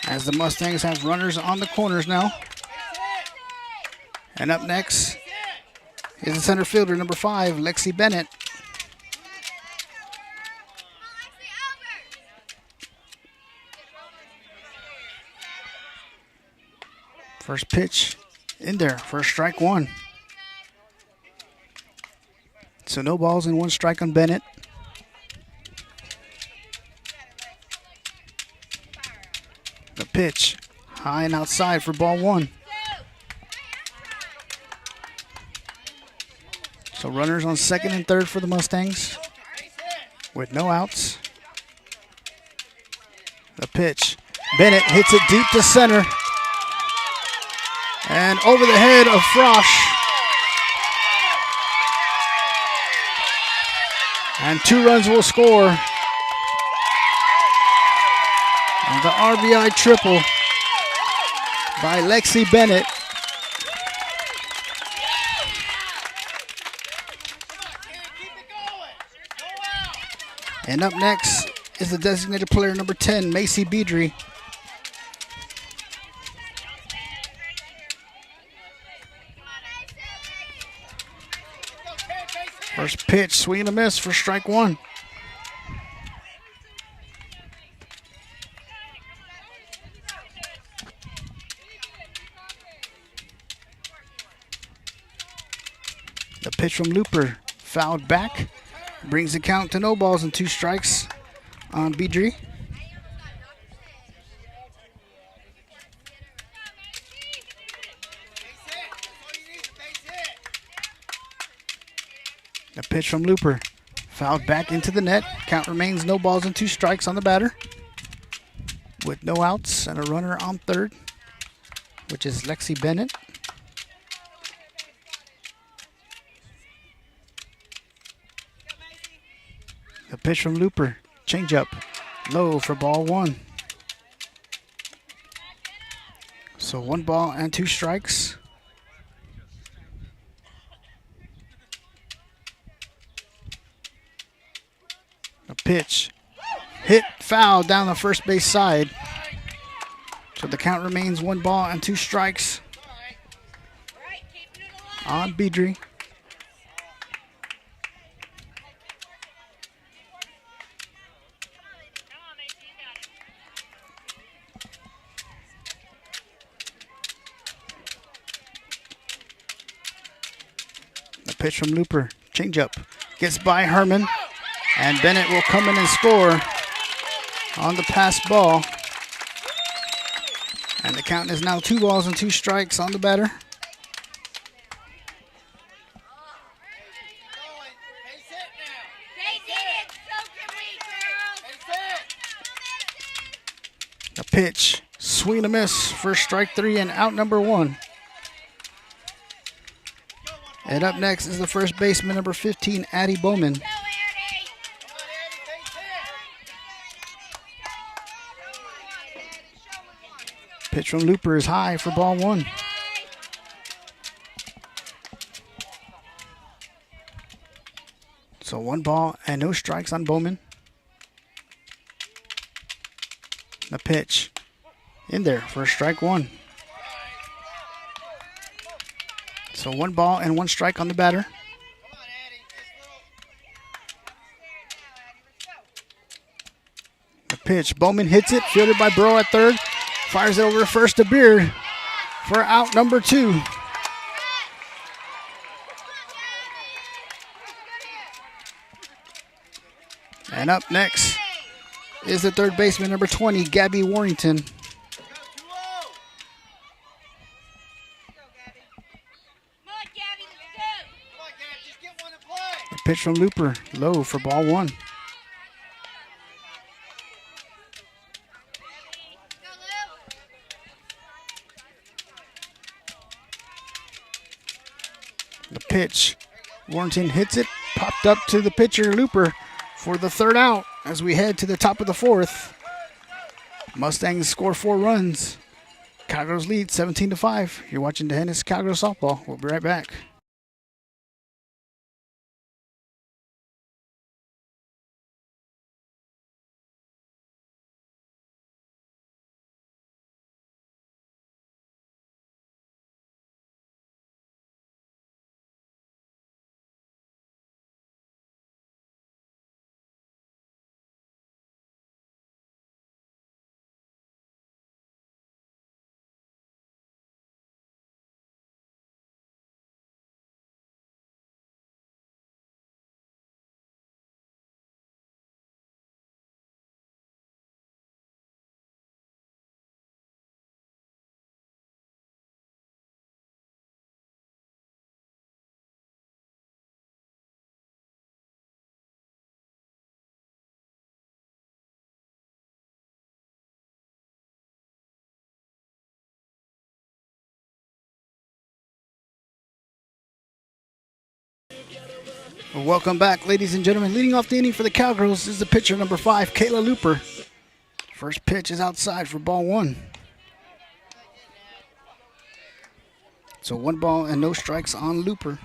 as the Mustangs have runners on the corners now. And up next is the center fielder, number 5, Lexi Bennett. First pitch in there for strike 1. So no balls and 1 strike on Bennett. The pitch high and outside for ball 1. So runners on second and third for the Mustangs with no outs. The pitch. Bennett hits it deep to center. And over the head of Frosch. And 2 runs will score. And the RBI triple by Lexi Bennett. And up next is the designated player number 10, Macy Beedry. First pitch, swing and a miss for strike 1. The pitch from Looper, fouled back. Brings the count to no balls and 2 strikes on Beedry. The pitch from Looper, fouled back into the net. Count remains no balls and 2 strikes on the batter, with no outs and a runner on third, which is Lexi Bennett. The pitch from Looper, changeup, low for ball 1. So 1 ball and 2 strikes. The pitch, hit foul down the first base side. So the count remains 1 ball and 2 strikes on Beedry. Pitch from Looper, changeup, gets by Herman, and Bennett will come in and score on the pass ball. And the count is now 2 balls and 2 strikes on the batter. The pitch, swing and a miss for strike 3 and out number 1. And up next is the first baseman, number 15, Addie Bowman. Pitch from Looper is high for ball 1. So 1 ball and no strikes on Bowman. The pitch. In there for strike one. So 1 ball and 1 strike on the batter. The pitch. Bowman hits it. Fielded by Burrow at third. Fires it over to first to Beard for out number 2. And up next is the third baseman, number 20, Gabby Warrington. The pitch from Looper, low for ball 1. The pitch, Warrington hits it, popped up to the pitcher, Looper, for the third out as we head to the top of the 4th. Mustangs score 4 runs. Cowgirls lead 17-5. You're watching the Hennis Cowgirls softball. We'll be right back. Welcome back, ladies and gentlemen. Leading off the inning for the Cowgirls is the pitcher, number 5, Kayla Looper. First pitch is outside for ball 1. So 1 ball and no strikes on Looper.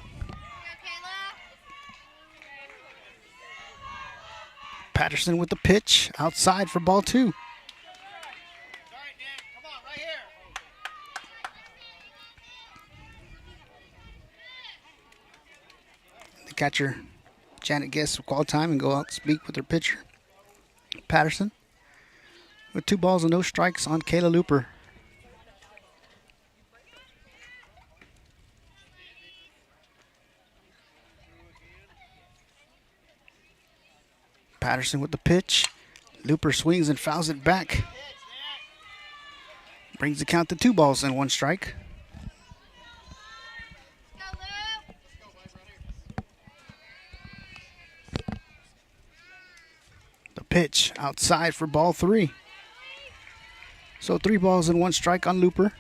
Patterson with the pitch, outside for ball 2. Catcher Janet Guest will call time and go out to speak with her pitcher, Patterson, with 2 balls and no strikes on Kayla Looper. Patterson with the pitch. Looper swings and fouls it back. Brings the count to 2 balls and 1 strike. Pitch outside for ball 3. So 3 balls and 1 strike on Looper.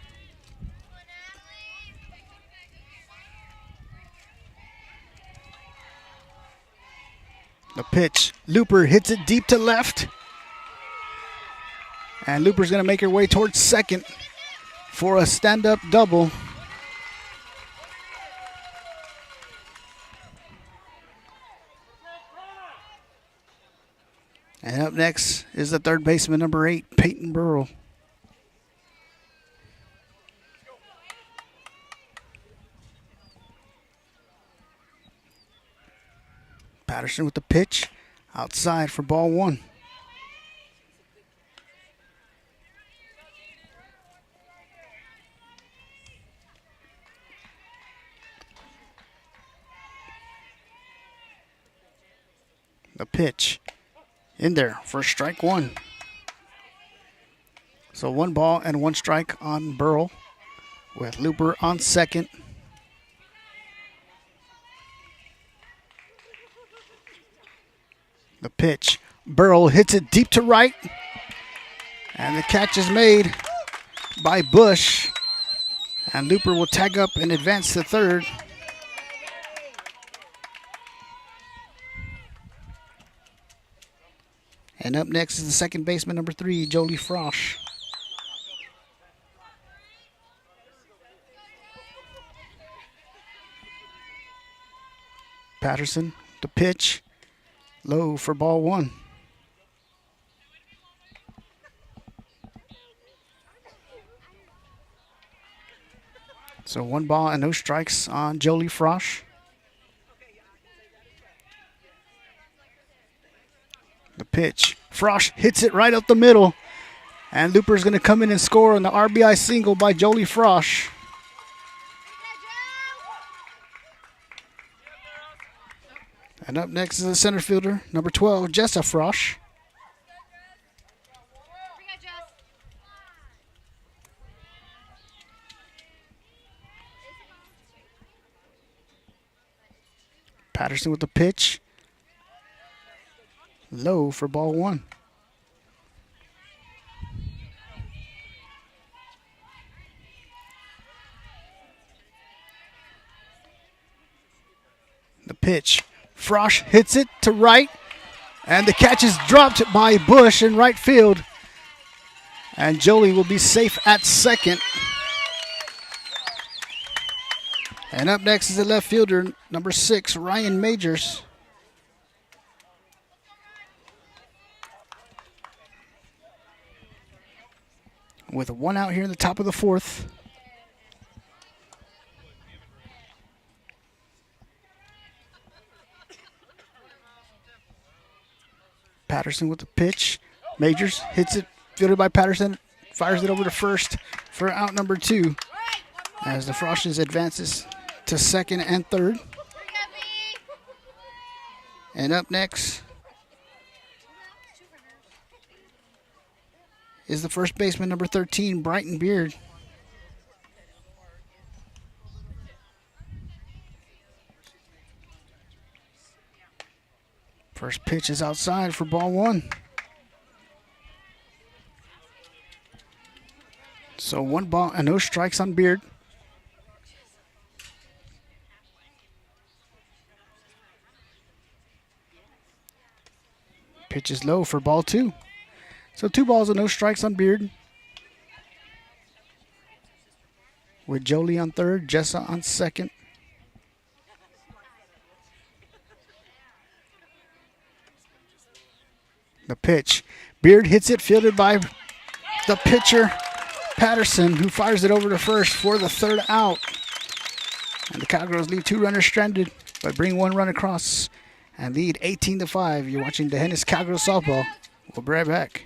The pitch. Looper hits it deep to left. And Looper's going to make her way towards second for a stand-up double. And up next is the third baseman, number 8, Peyton Burrell. Patterson with the pitch, outside for ball 1. The pitch. In there for strike 1. So 1 ball and 1 strike on Burrell with Looper on second. The pitch. Burrell hits it deep to right. And the catch is made by Bush. And Looper will tag up and advance to third. And up next is the second baseman, number 3, Jolie Frosch. Patterson, the pitch, low for ball 1. So 1 ball and no strikes on Jolie Frosch. The pitch. Frosch hits it right up the middle. And Looper's going to come in and score on the RBI single by Jolie Frosch. And up next is the center fielder, number 12, Jessa Frosch. Patterson with the pitch. Low for ball 1. The pitch. Frosch hits it to right. And the catch is dropped by Bush in right field. And Jolie will be safe at second. And up next is the left fielder, number 6, Ryan Majors. With 1 out here in the top of the 4th. Patterson with the pitch. Majors hits it, fielded by Patterson, fires it over to first for out number 2 as the Froshes advances to second and third. And up next is the first baseman, number 13, Brighton Beard. First pitch is outside for ball 1. So 1 ball and no strikes on Beard. Pitch is low for ball 2. So 2 balls and no strikes on Beard. With Jolie on third, Jessa on second. The pitch. Beard hits it, fielded by the pitcher, Patterson, who fires it over to first for the 3rd out. And the Cowgirls leave 2 runners stranded, but bring 1 run across and lead 18-5. You're watching the Hennis Cowgirls softball. We'll be right back.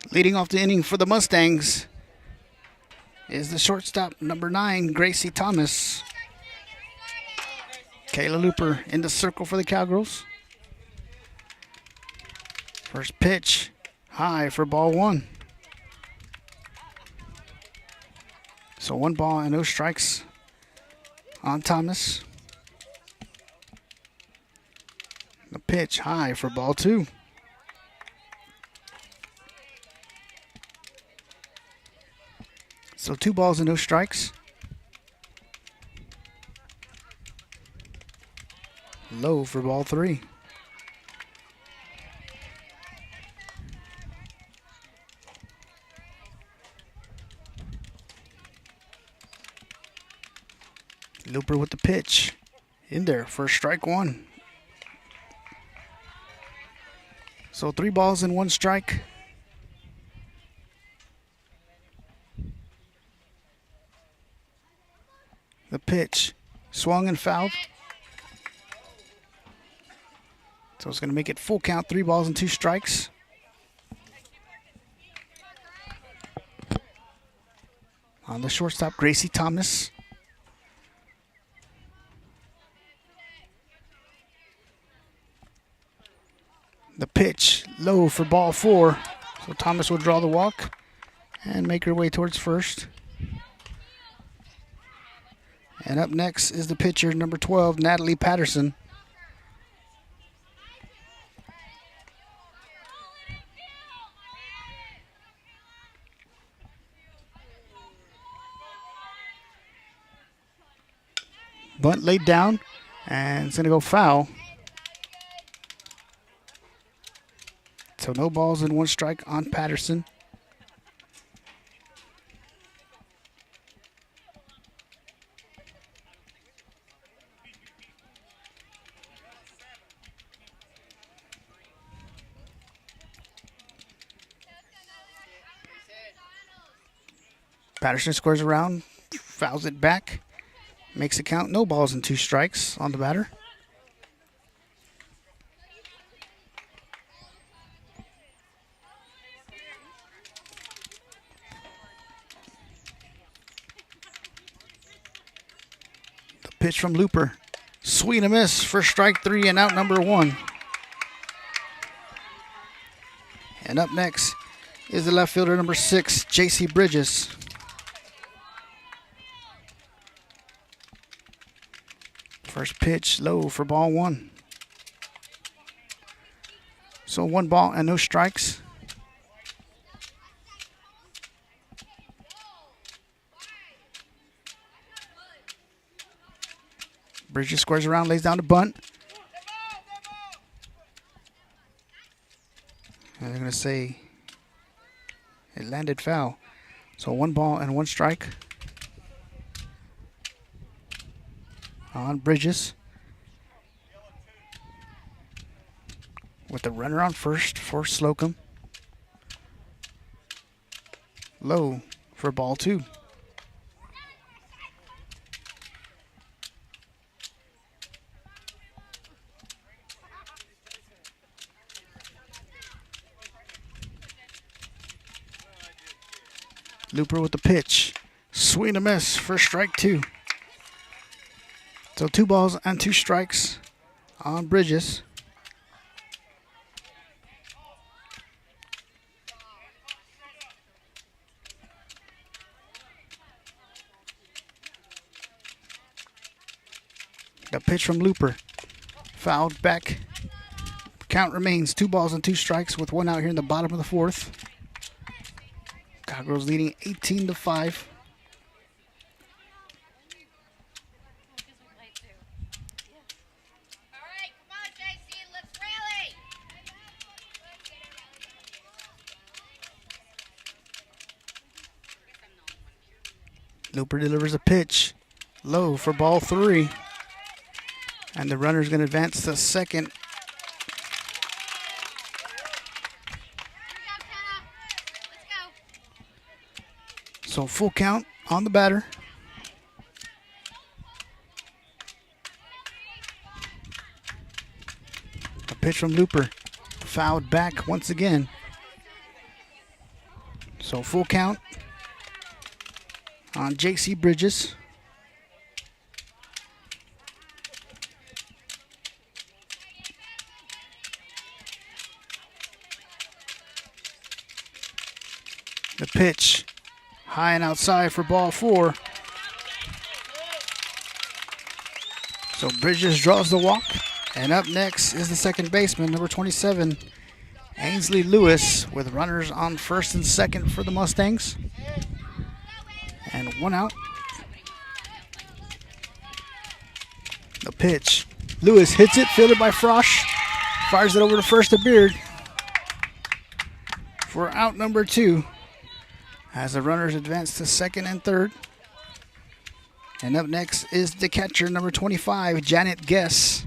Leading off the inning for the Mustangs is the shortstop, number 9, Gracie Thomas. Kayla Looper in the circle for the Cowgirls. First pitch, high for ball 1. So 1 ball and no strikes on Thomas. The pitch, high for ball 2. So 2 balls and no strikes. Low for ball 3. Looper with the pitch. In there for strike 1. So 3 balls and 1 strike. The pitch swung and fouled. So it's going to make it full count, 3 balls and 2 strikes. On the shortstop, Gracie Thomas. The pitch low for ball 4. So Thomas will draw the walk and make her way towards first. And up next is the pitcher, number 12, Natalie Patterson. Bunt laid down, and it's going to go foul. So no balls and 1 strike on Patterson. Patterson squares around, fouls it back, makes it count. No balls and 2 strikes on the batter. The pitch from Looper. Swing and a miss for strike 3 and out number 1. And up next is the left fielder, number 6, J.C. Bridges. First pitch low for ball 1. So 1 ball and no strikes. Bridges squares around, lays down the bunt. And they're going to say it landed foul. So 1 ball and 1 strike on Bridges. With the runner on first for Slocum. Low for ball 2. Looper with the pitch. Swing and a miss for strike 2. So 2 balls and 2 strikes on Bridges. The pitch from Looper. Fouled back. Count remains 2 balls and 2 strikes with 1 out here in the bottom of the 4th. Cowgirls leading 18-5. All right, come on, JC, let's rally. Looper delivers a pitch. Low for ball 3. And the runner's going to advance to second. So full count on the batter. A pitch from Looper. Fouled back once again. So full count on J.C. Bridges. The pitch. High and outside for ball 4. So Bridges draws the walk. And up next is the second baseman, number 27, Ainsley Lewis, with runners on first and second for the Mustangs. And 1 out. The pitch. Lewis hits it, fielded by Frosch. Fires it over to first to Beard for out number 2 as the runners advance to second and third. And up next is the catcher, number 25, Janet Guess.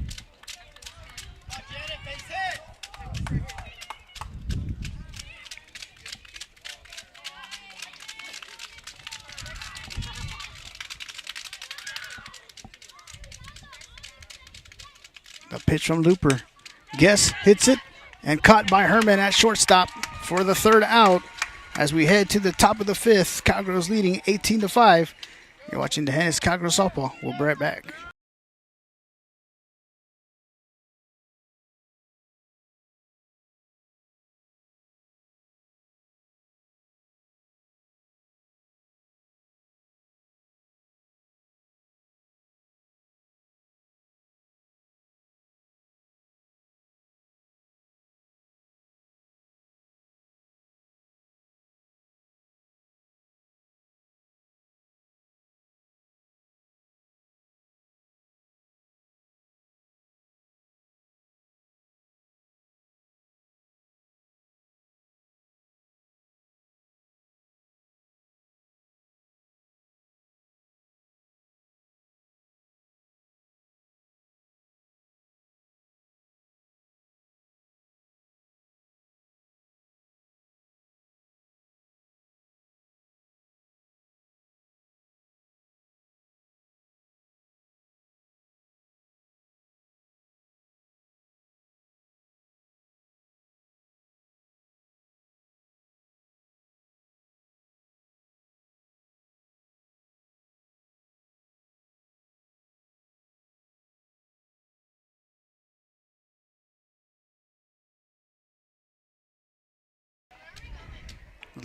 The pitch from Looper. Guess hits it and caught by Herman at shortstop for the third out as we head to the top of the 5th. Cowgirls leading 18-5. You're watching the Hennis Cowgirls softball. We'll be right back.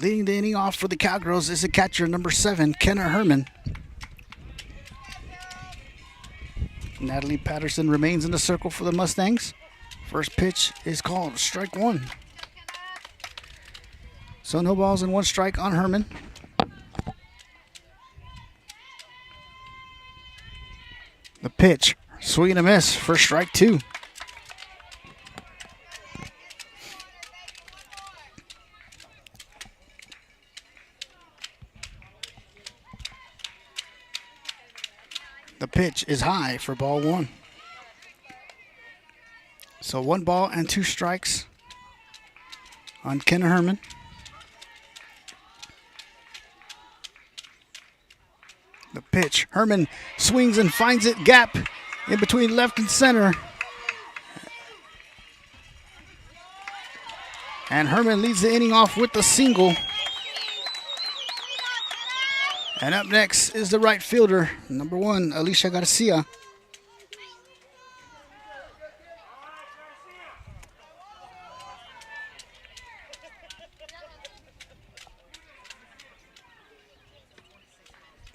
Leading the inning off for the Cowgirls is the catcher, number 7, Kenna Herman. Natalie Patterson remains in the circle for the Mustangs. First pitch is called strike 1. So no balls and 1 strike on Herman. The pitch, swing and a miss for strike 2. The pitch is high for ball 1. So 1 ball and 2 strikes on Kenna Herman. The pitch, Herman swings and finds it, gap in between left and center. And Herman leads the inning off with a single. And up next is the right fielder, number 1, Alicia Garcia.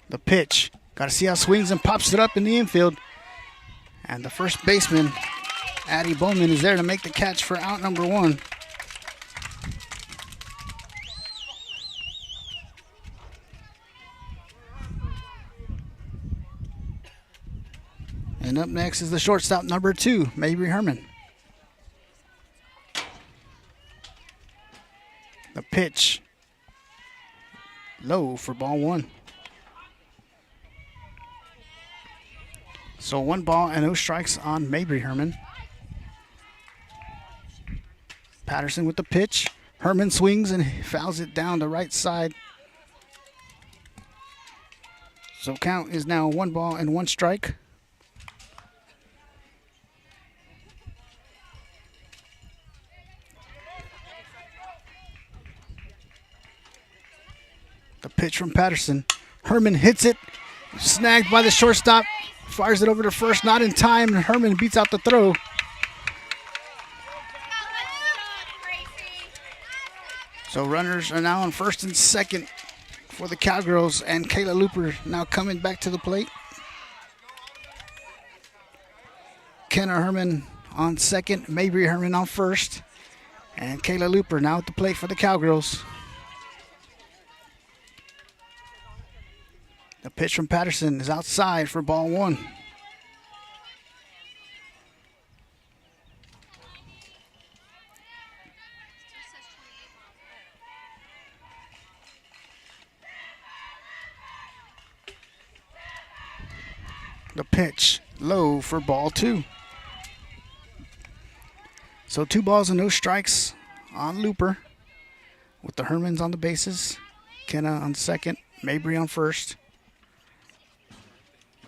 The pitch, Garcia swings and pops it up in the infield. And the first baseman, Addie Bowman, is there to make the catch for out number 1. And up next is the shortstop, number 2, Mabry Herman. The pitch, low for ball 1. So 1 ball and no strikes on Mabry Herman. Patterson with the pitch. Herman swings and fouls it down the right side. So count is now 1 ball and 1 strike. The pitch from Patterson. Herman hits it. Snagged by the shortstop. Fires it over to first. Not in time. Herman beats out the throw. So runners are now on first and second for the Cowgirls. And Kayla Looper now coming back to the plate. Kenna Herman on second. Mabry Herman on first. And Kayla Looper now at the plate for the Cowgirls. The pitch from Patterson is outside for ball 1. The pitch low for ball 2. So 2 balls and no strikes on Looper with the Hermans on the bases. Kenna on second, Mabry on first.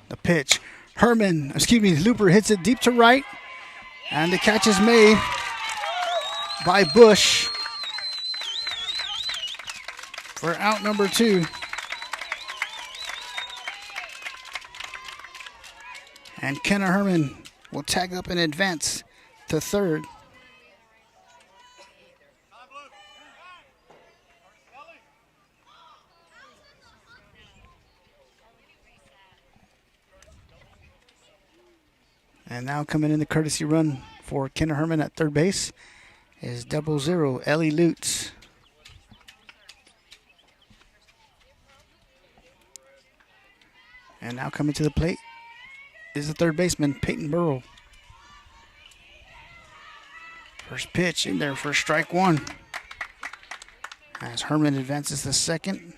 The pitch. Looper hits it deep to right. And the catch is made by Bush for out number 2. And Kenna Herman will tag up and advance to third. And now coming in the courtesy run for Kenna Herman at third base is 00 Ellie Lutz. And now coming to the plate is the third baseman, Peyton Burrow. First pitch in there for strike 1. As Herman advances to second.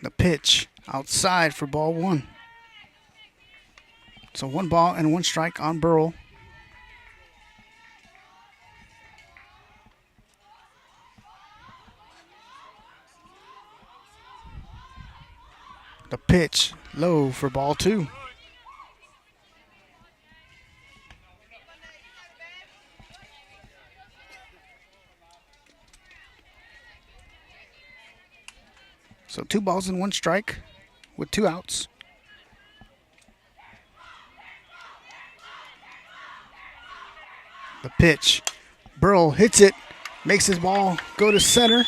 The pitch outside for ball 1. So 1 ball and 1 strike on Burrow. The pitch low for ball 2. So 2 balls and 1 strike with 2 outs. The pitch. Burl hits it, makes his ball go to center.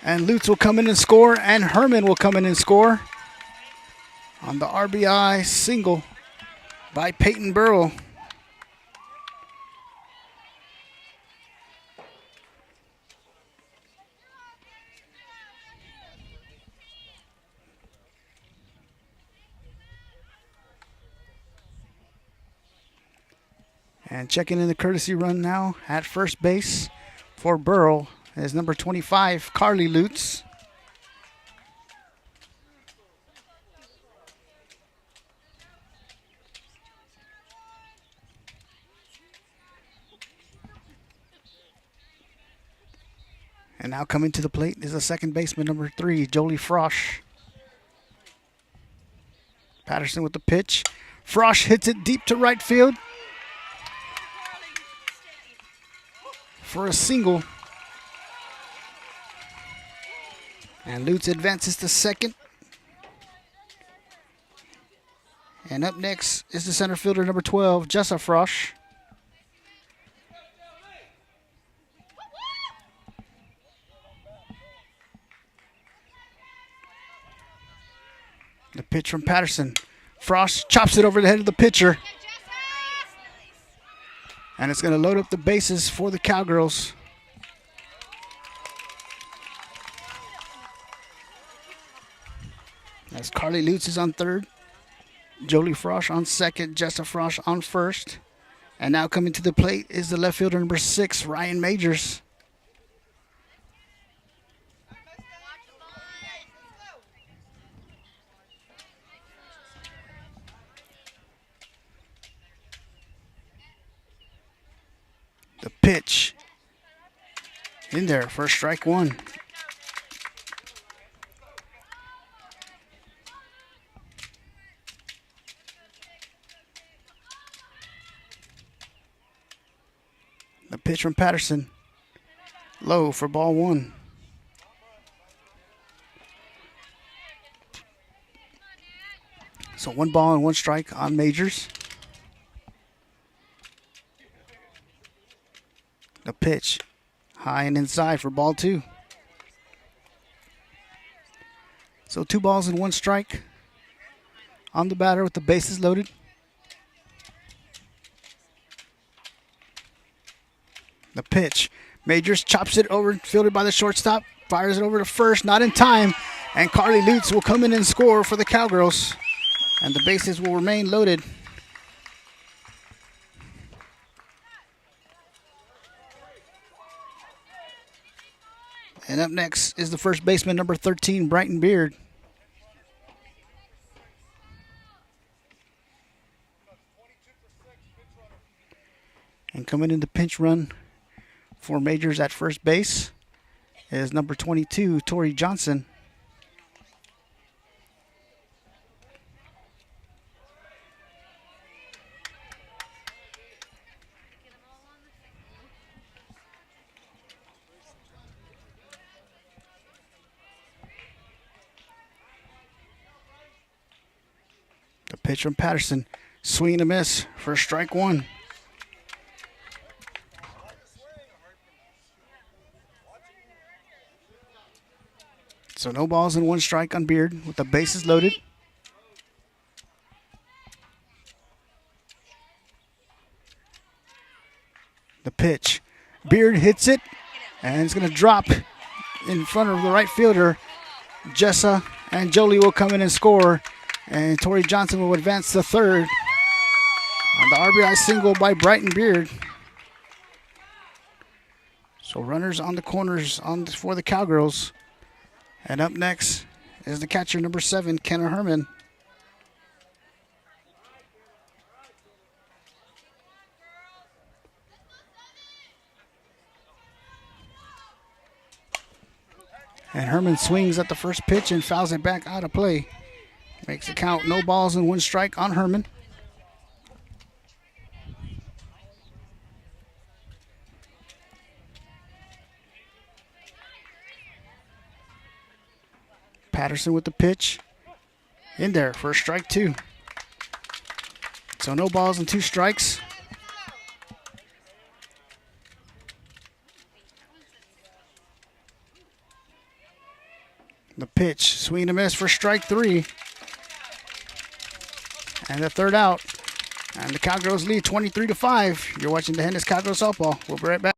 And Lutz will come in and score, and Herman will come in and score on the RBI single by Peyton Burl. And checking in the courtesy run now at first base for Burl is number 25, Carly Lutz. And now coming to the plate is the second baseman, number 3, Jolie Frosch. Patterson with the pitch. Frosch hits it deep to right field for a single. And Lutz advances to second. And up next is the center fielder, number 12, Jessa Frosch. The pitch from Patterson. Frosch chops it over the head of the pitcher. And it's going to load up the bases for the Cowgirls. As Carly Lutz is on third. Jolie Frosch on second. Jessa Frosch on first. And now coming to the plate is the left fielder, number 6, Ryan Majors. The pitch in there for strike 1. The pitch from Patterson, low for ball 1. So 1 ball and 1 strike on Majors. The pitch, high and inside for ball 2. So 2 balls and 1 strike on the batter with the bases loaded. The pitch, Majors chops it over, fielded by the shortstop, fires it over to first, not in time, and Carly Lutz will come in and score for the Cowgirls, and the bases will remain loaded. And up next is the first baseman, number 13, Brighton Beard. And coming in the pinch run for Majors at first base is number 22, Torrey Johnson. The pitch from Patterson, swing and a miss for strike one. So no balls and one strike on Beard with the bases loaded. The pitch. Beard hits it, and it's going to drop in front of the right fielder. Jessa and Jolie will come in and score, and Torrey Johnson will advance to third on the RBI single by Brighton Beard. So runners on the corners for the Cowgirls. And up next is the catcher, number 7, Kenner Herman. And Herman swings at the first pitch and fouls it back out of play. Makes the count, no balls and one strike on Herman. Patterson with the pitch. In there for strike two. So no balls and two strikes. The pitch, swing and a miss for strike three. And the third out. And the Cowgirls lead 23-5. You're watching the Hennis Cowgirls softball. We'll be right back.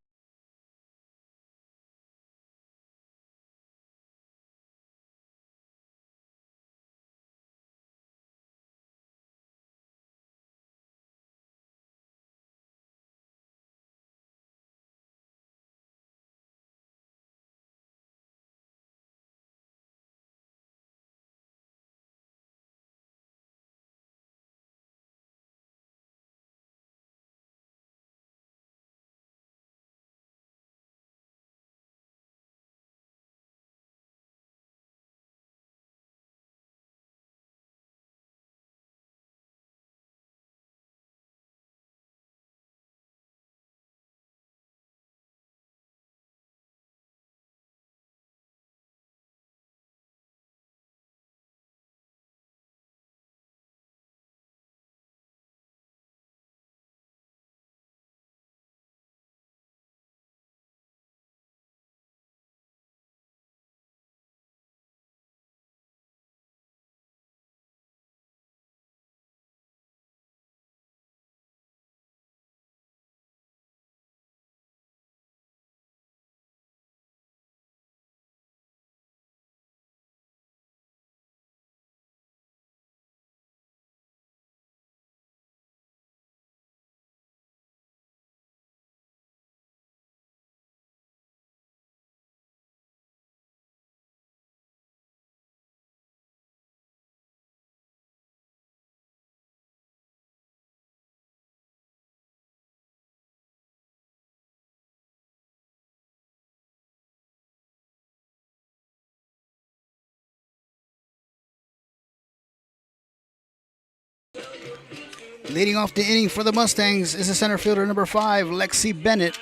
Leading off the inning for the Mustangs is the center fielder, number 5, Lexi Bennett.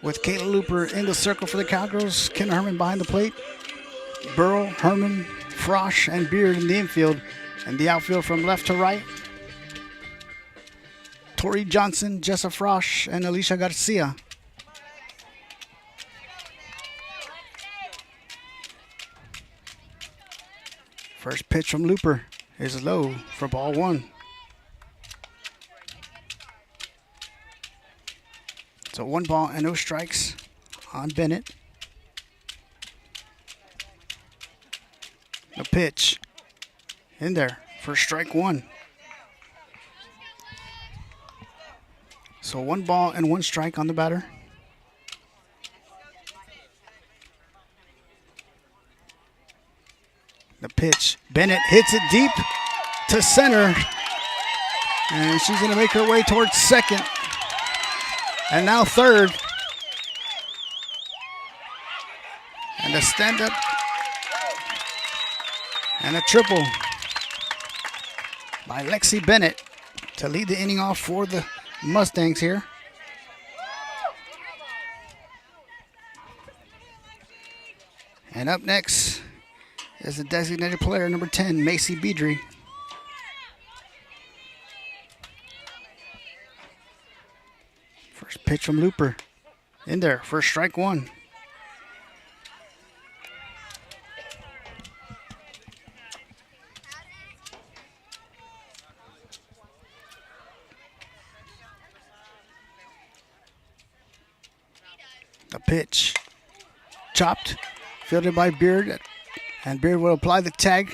With Kayla Looper in the circle for the Cowgirls, Ken Herman behind the plate. Burrow, Herman, Frosch, and Beard in the infield. And the outfield from left to right. Torrey Johnson, Jessa Frosch, and Alicia Garcia. First pitch from Looper is low for ball one. So 1 ball and no strikes on Bennett. The pitch in there for strike one. So 1 ball and 1 strike on the batter. The pitch. Bennett hits it deep to center. And she's going to make her way towards second. And now third. And a stand-up. And a triple by Lexi Bennett to lead the inning off for the Mustangs here. And up next is the designated player, number 10, Macy Beedry. First pitch from Looper. In there, first strike one. The pitch. Chopped. Fielded by Beard. And Beard will apply the tag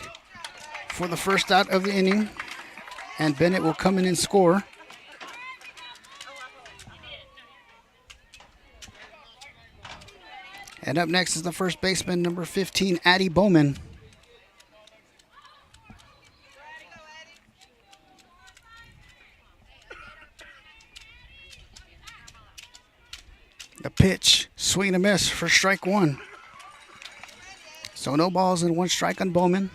for the first out of the inning. And Bennett will come in and score. And up next is the first baseman, number 15, Addie Bowman. The pitch, swing and a miss for strike one. So no balls and one strike on Bowman.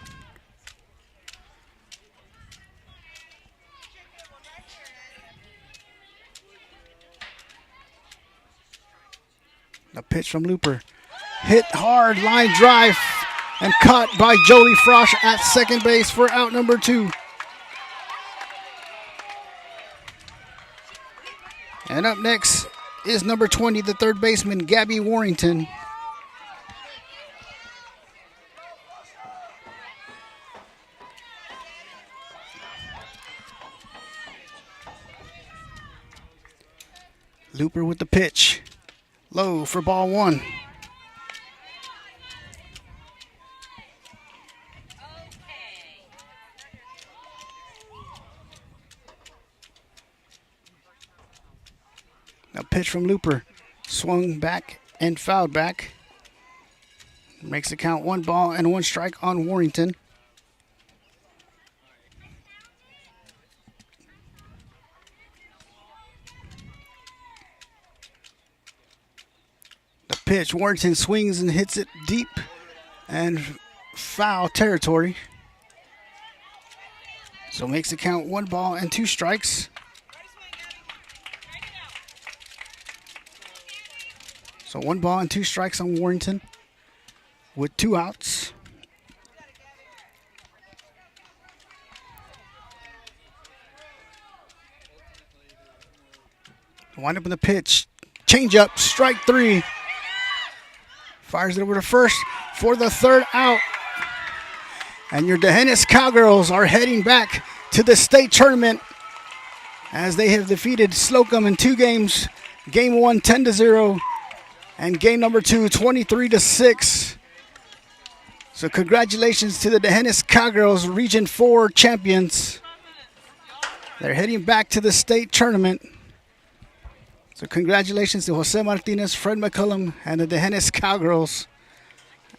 The pitch from Looper. Hit hard, line drive, and caught by Jolie Frosch at second base for out number 2. And up next is number 20, the third baseman, Gabby Warrington. Looper with the pitch. Low for ball one. A pitch from Looper. Swung back and fouled back. Makes the count 1 ball and 1 strike on Warrington. The pitch. Warrington swings and hits it deep and foul territory. So makes the count 1 ball and 2 strikes. So 1 ball and 2 strikes on Warrington with 2 outs. Wind up in the pitch. Change up, strike 3. Fires it over to first for the 3rd out. And your D'Hanis Cowgirls are heading back to the state tournament as they have defeated Slocum in 2 games. Game 1, 10-0. And game number 2, 23-6. So congratulations to the D'Hanis Cowgirls, Region 4 champions. They're heading back to the state tournament. So congratulations to Jose Martinez, Fred McCullum, and the D'Hanis Cowgirls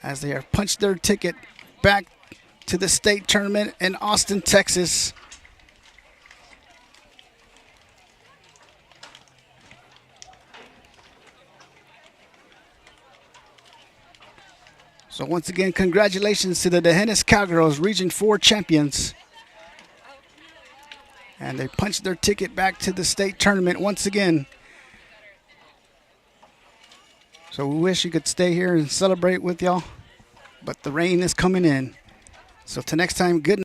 as they have punched their ticket back to the state tournament in Austin, Texas. So once again, congratulations to the D'Hanis Cowgirls, Region 4 champions. And they punched their ticket back to the state tournament once again. So we wish you could stay here and celebrate with y'all, but the rain is coming in. So till next time, good night.